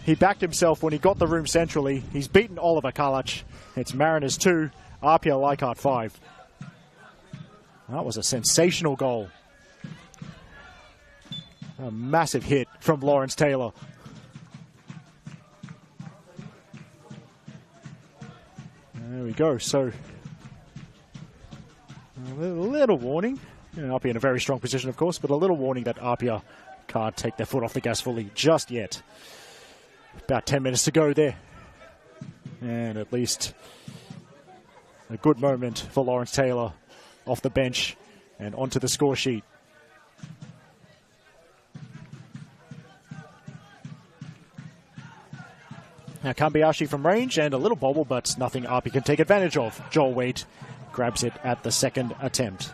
he backed himself when he got the room centrally. He's beaten Oliver Kalac. It's Mariners 2, APIA Leichhardt 5. That was a sensational goal. A massive hit from Lawrence Taylor. There we go. So, a little warning. APIA in a very strong position, of course, but a little warning that APIA can't take their foot off the gas fully just yet. About 10 minutes to go there. And at least a good moment for Lawrence Taylor off the bench and onto the score sheet. Now Kambayashi from range and a little bobble, but nothing APIA can take advantage of. Joel Wade grabs it at the second attempt.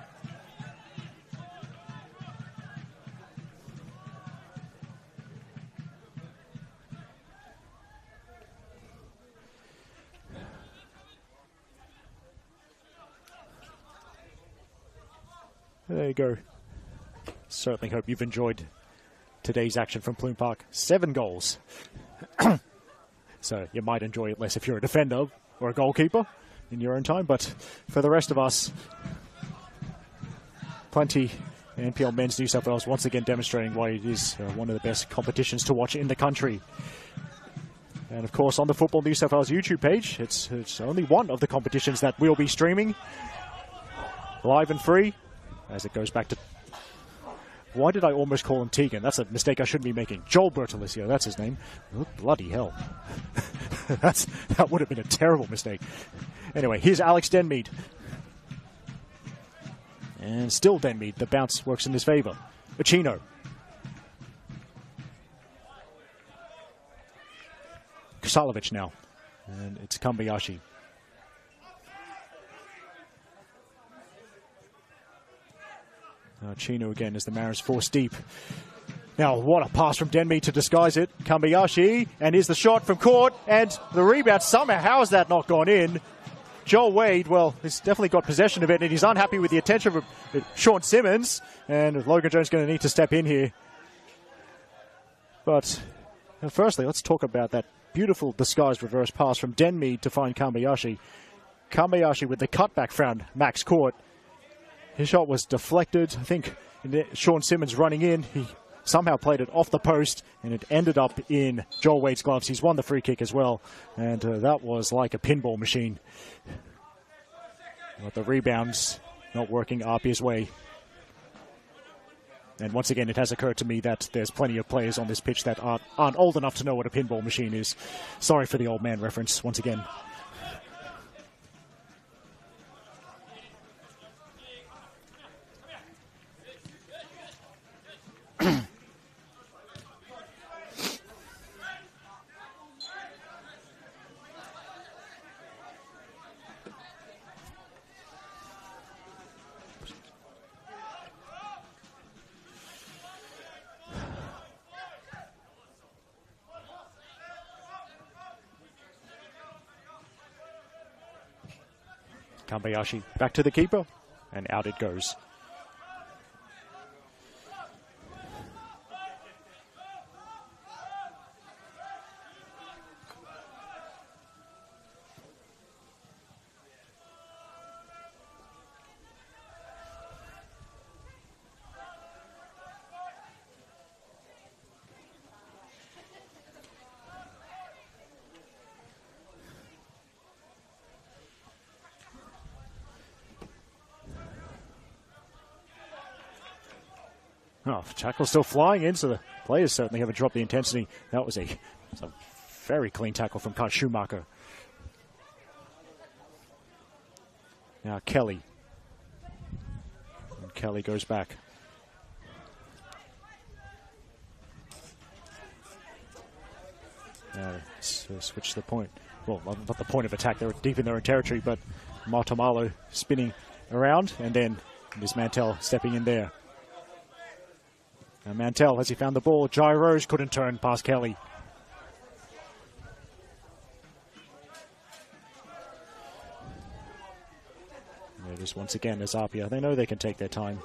There you go. Certainly hope you've enjoyed today's action from Plume Park. 7 goals. So you might enjoy it less if you're a defender or a goalkeeper in your own time, but for the rest of us, plenty. NPL Men's New South Wales once again demonstrating why it is one of the best competitions to watch in the country. And of course, on the Football New South Wales YouTube page, it's only one of the competitions that we'll be streaming live and free as it goes back to... Why did I almost call him Tegan? That's a mistake I shouldn't be making. Joel Bertolicio, that's his name. Oh, bloody hell. That would have been a terrible mistake. Anyway, here's Alex Denmead. And still Denmead. The bounce works in his favor. Achino. Kusalovic now. And it's Kambayashi. Chino again as the Mariners force deep. Now, what a pass from Denmead to disguise it. Kambayashi, and here's the shot from court, and the rebound somehow. How has that not gone in? Joel Wade, well, he's definitely got possession of it, and he's unhappy with the attention of Sean Simmons, and Logan Jones going to need to step in here. But firstly, let's talk about that beautiful disguised reverse pass from Denmead to find Kambayashi. Kambayashi with the cutback found Max Court. His shot was deflected. I think Sean Simmons running in. He somehow played it off the post, and it ended up in Joel Wade's gloves. He's won the free kick as well, and that was like a pinball machine. But the rebounds not working APIA's way. And once again, it has occurred to me that there's plenty of players on this pitch that aren't old enough to know what a pinball machine is. Sorry for the old man reference once again. Kambayashi back to the keeper, and out it goes. Oh, tackle still flying in, so the players certainly haven't dropped the intensity. That was a very clean tackle from Kyle Schumacher. Now Kelly. And Kelly goes back. Now switch the point. Well, not the point of attack. They're deep in their own territory, but Martomalo spinning around, and then Ms. Mantell stepping in there. Now Mantell, has he found the ball? Gyros couldn't turn past Kelly. There it is once again as APIA. They know they can take their time.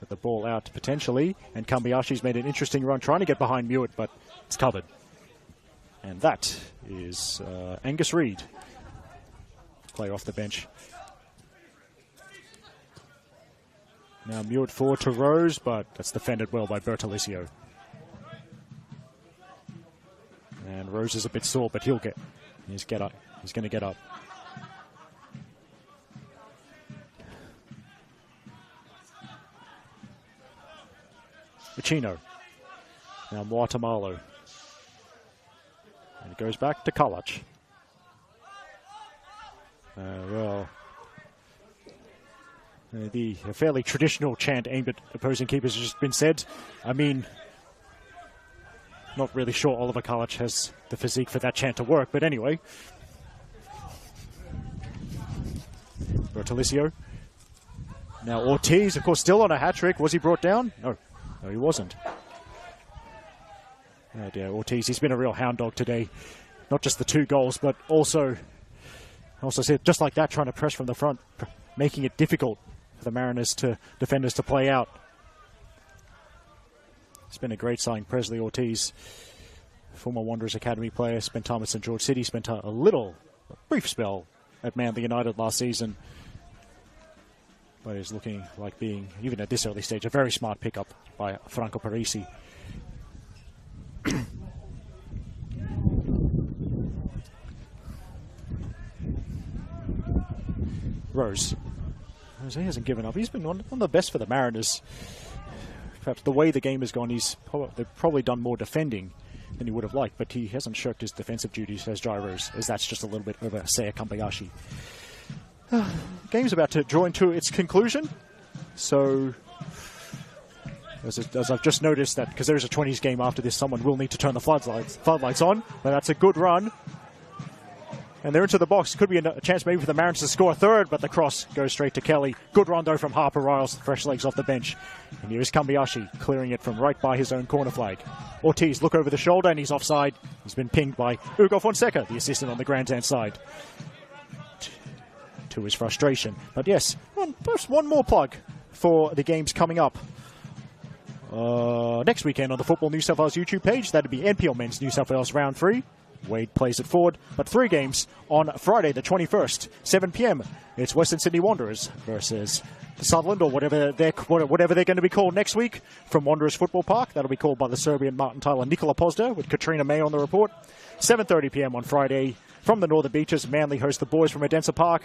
Put the ball out potentially, and Kambayashi's made an interesting run trying to get behind Mewett, but it's covered. And that is Angus Reid, player off the bench. Now Muir forward to Rose, but that's defended well by Bertolicio. And Rose is a bit sore, but he's get up. He's going to get up. Machino. Now Muatamalo. And it goes back to Kalach. The fairly traditional chant aimed at opposing keepers has just been said. I mean, not really sure Oliver Kalach has the physique for that chant to work, but anyway. Bertolicio. Now Ortiz, of course, still on a hat-trick. Was he brought down? No, he wasn't. Oh dear, Ortiz, he's been a real hound dog today. Not just the 2 goals, but also just like that, trying to press from the front, making it difficult for the Mariners defenders to play out. It's been a great signing. Presley Ortiz, former Wanderers Academy player, spent time at St. George City, spent a brief spell at Manly United last season. But is looking like being, even at this early stage, a very smart pickup by Franco Parisi. Rose. He hasn't given up. He's been one of the best for the Mariners. Perhaps the way the game has gone, they've probably done more defending than he would have liked, but he hasn't shirked his defensive duties as Rose, as that's just a little bit over Seiya Kambayashi. Game's about to draw into its conclusion, so as I've just noticed that because there's a 20s game after this, someone will need to turn the floodlights on, but that's a good run. And they're into the box. Could be a chance maybe for the Mariners to score a third, but the cross goes straight to Kelly. Good run, though, from Harper Riles. Fresh legs off the bench. And here is Kambayashi clearing it from right by his own corner flag. Ortiz, look over the shoulder, and he's offside. He's been pinged by Hugo Fonseca, the assistant on the grandstand side. To his frustration. But yes, just one more plug for the games coming up. Next weekend on the Football New South Wales YouTube page, that'd be NPL Men's New South Wales Round 3. Wade plays it forward, but 3 games on Friday the 21st, 7 p.m. It's Western Sydney Wanderers versus Sutherland, or whatever they're going to be called next week from Wanderers Football Park. That'll be called by the Serbian Martin Tyler Nikola Pozda with Katrina May on the report. 7:30 p.m. on Friday from the Northern Beaches. Manly host the boys from Odense Park.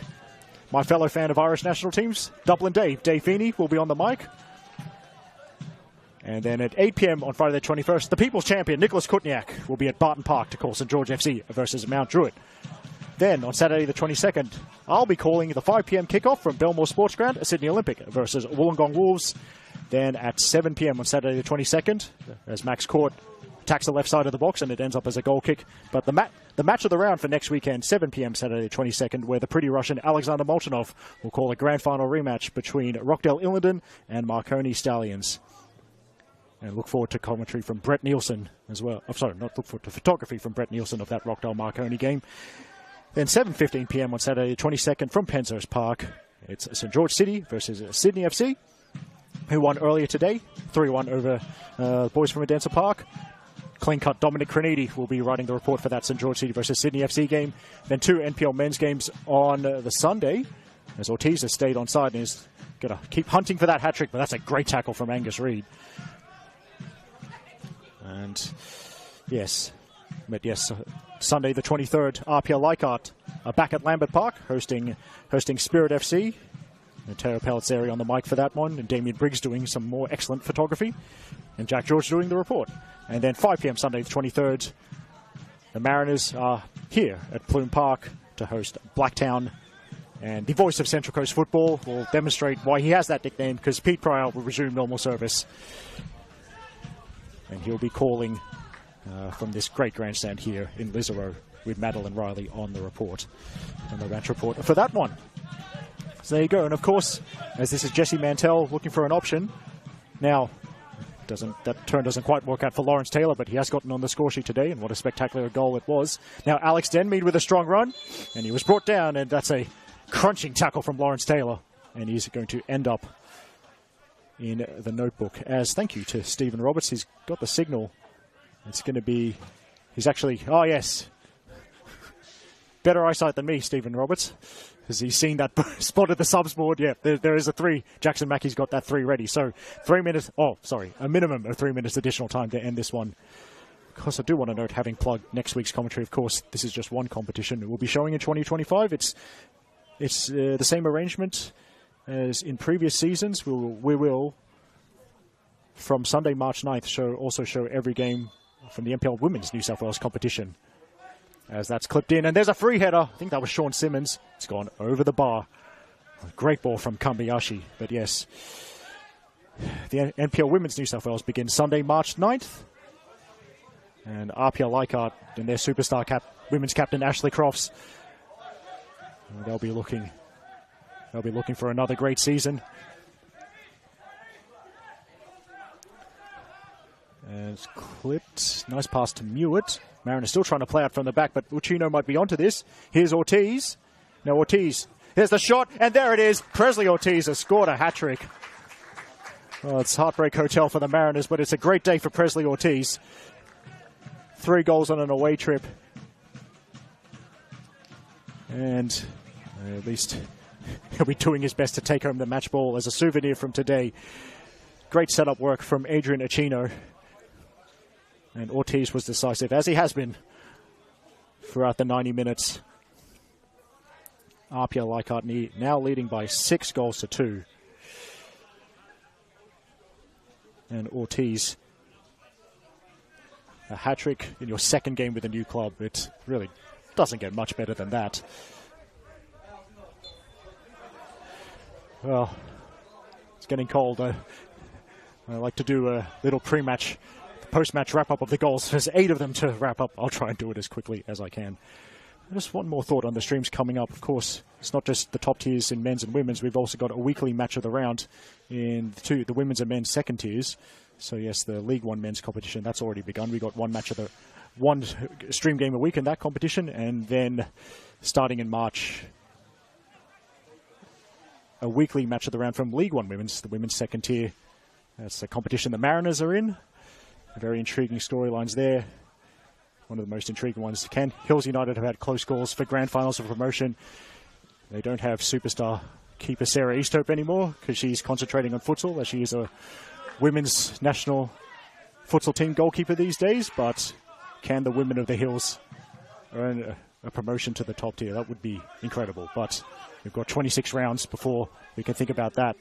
My fellow fan of Irish national teams, Dublin Dave Feeney, will be on the mic. And then at 8 p.m. on Friday the 21st, the People's Champion, Nicholas Kutniak, will be at Barton Park to call St. George FC versus Mount Druitt. Then, on Saturday the 22nd, I'll be calling the 5 p.m. kickoff from Belmore Sports Ground at Sydney Olympic versus Wollongong Wolves. Then at 7 p.m. on Saturday the 22nd, as Max Court attacks the left side of the box and it ends up as a goal kick. But the match of the round for next weekend, 7 p.m. Saturday the 22nd, where the pretty Russian Alexander Molchanov will call a grand final rematch between Rockdale Illingdon and Marconi Stallions. And look forward to commentary from Brett Nielsen as well. I'm sorry, not look forward to photography from Brett Nielsen of that Rockdale Marconi game. Then 7:15 p.m. on Saturday the 22nd from Penshurst Park, it's St. George City versus Sydney FC, who won earlier today, 3-1 over the boys from Odense Park. Clean-cut Dominic Crenidi will be writing the report for that St. George City versus Sydney FC game. Then 2 NPL men's games on the Sunday, as Ortiz has stayed on side and is going to keep hunting for that hat-trick, but that's a great tackle from Angus Reid. And yes, Sunday the 23rd, APIA Leichhardt back at Lambert Park, hosting Spirit FC. And Teo Pellizzeri on the mic for that one, and Damien Briggs doing some more excellent photography, and Jack George doing the report. And then 5 p.m. Sunday the 23rd, the Mariners are here at Plume Park to host Blacktown. And the voice of Central Coast football will demonstrate why he has that nickname, because Pete Pryor will resume normal service. And he'll be calling from this great grandstand here in Lisero with Madeline Riley on the report, on the match report for that one. So there you go. And of course, as this is Jesse Mantell looking for an option. Now, that turn doesn't quite work out for Lawrence Taylor, but he has gotten on the score sheet today, and what a spectacular goal it was. Now, Alex Denmead with a strong run, and he was brought down, and that's a crunching tackle from Lawrence Taylor. And he's going to end up in the notebook as thank you to Stephen Roberts. He's got the signal. It's going to be He's actually, oh yes, better eyesight than me, Stephen Roberts. Has he seen that, spotted the subs board? Yeah, there is a 3. Jackson Mackey's got that 3 ready. So 3 minutes, a minimum of 3 minutes additional time to end this one. Of course, I do want to note, having plugged next week's commentary, of course, this is just one competition. It will be showing in 2025. It's the same arrangement as in previous seasons. We will from Sunday, March 9th, also show every game from the NPL Women's New South Wales competition. As that's clipped in, and there's a free header. I think that was Sean Simmons. It's gone over the bar. A great ball from Kambayashi. But yes, the NPL Women's New South Wales begins Sunday, March 9th. And APIA Leichhardt and their superstar women's captain Ashley Crofts, they'll be looking for another great season. And it's clipped. Nice pass to Mewett. Mariners still trying to play out from the back, but Uchino might be onto this. Here's Ortiz. Now Ortiz. Here's the shot, and there it is. Presley Ortiz has scored a hat-trick. Well, it's Heartbreak Hotel for the Mariners, but it's a great day for Presley Ortiz. 3 goals on an away trip. And at least he'll be doing his best to take home the match ball as a souvenir from today. Great setup work from Adrian Achino. And Ortiz was decisive, as he has been throughout the 90 minutes. APIA Leichhardt now leading by 6 goals to 2. And Ortiz, a hat-trick in your second game with a new club. It really doesn't get much better than that. Well, it's getting cold. I like to do a little pre-match, post-match wrap-up of the goals. There's 8 of them to wrap up. I'll try and do it as quickly as I can. Just one more thought on the streams coming up. Of course, it's not just the top tiers in men's and women's. We've also got a weekly match of the round in the women's and men's second tiers. So yes, the League One men's competition, that's already begun. We got one stream game a week in that competition, and then starting in March, a weekly match of the round from League One women's, the women's second tier. That's a competition the Mariners are in. Very intriguing storylines there. One of the most intriguing ones. Can Hills United have had close calls for grand finals of promotion? They don't have superstar keeper Sarah Easthope anymore because she's concentrating on futsal, as she is a women's national futsal team goalkeeper these days. But can the women of the Hills earn a promotion to the top tier? That would be incredible. But we've got 26 rounds before we can think about that.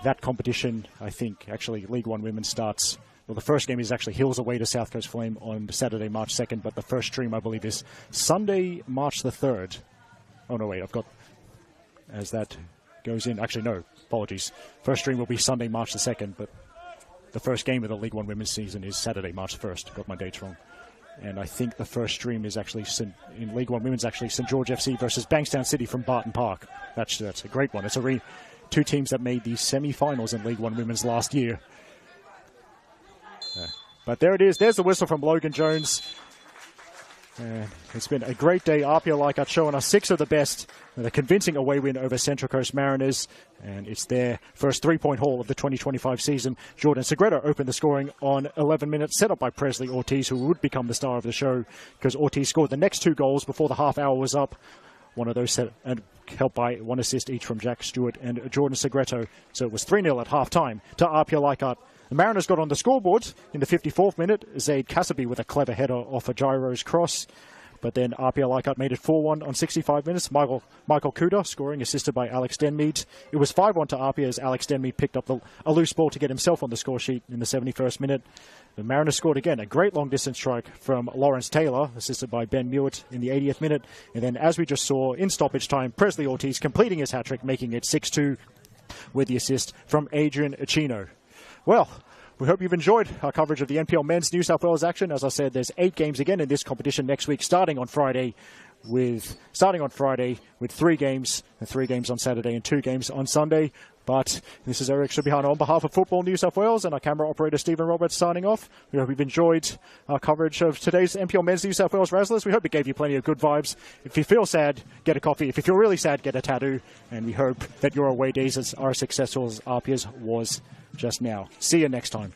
That competition, I think, actually League One Women starts. Well, the first game is actually Hills away to South Coast Flame on Saturday, March 2nd, but the first stream, I believe, is Sunday, March the 3rd. Oh, no, wait, I've got, as that goes in, actually, no, apologies. First stream will be Sunday, March the 2nd, but the first game of the League One Women's season is Saturday, March 1st. Got my dates wrong. And I think the first stream is actually, in League One Women's, actually St. George FC versus Bankstown City from Barton Park. That's a great one. It's two teams that made the semi-finals in League One Women's last year. But there it is. There's the whistle from Logan Jones. And it's been a great day. APIA Leichhardt showing us 6 of the best with a convincing away win over Central Coast Mariners. And it's their first 3-point haul of the 2025 season. Jordan Segredo opened the scoring on 11 minutes, set up by Presley Ortiz, who would become the star of the show because Ortiz scored the next 2 goals before the half hour was up. One of those set and helped by 1 assist each from Jack Stewart and Jordan Segredo. So it was 3-0 at half-time to APIA Leichhardt. The Mariners got on the scoreboard in the 54th minute. Zaid Kasabi with a clever header off a gyro's cross. But then APIA Leichhardt made it 4-1 on 65 minutes. Michael Kuda scoring, assisted by Alex Denmead. It was 5-1 to APIA as Alex Denmead picked up a loose ball to get himself on the score sheet in the 71st minute. The Mariners scored again, a great long-distance strike from Lawrence Taylor, assisted by Ben Mewett in the 80th minute. And then, as we just saw, in stoppage time, Presley Ortiz completing his hat-trick, making it 6-2 with the assist from Adrian Achino. Well, we hope you've enjoyed our coverage of the NPL Men's New South Wales action. As I said, there's 8 games again in this competition next week, starting on Friday with 3 games, and 3 games on Saturday and 2 games on Sunday. But this is Eric Subihana on behalf of Football New South Wales and our camera operator Stephen Roberts signing off. We hope you've enjoyed our coverage of today's NPL Men's New South Wales Razzlers. We hope it gave you plenty of good vibes. If you feel sad, get a coffee. If you feel really sad, get a tattoo. And we hope that your away days are as successful as APIA's was just now. See you next time.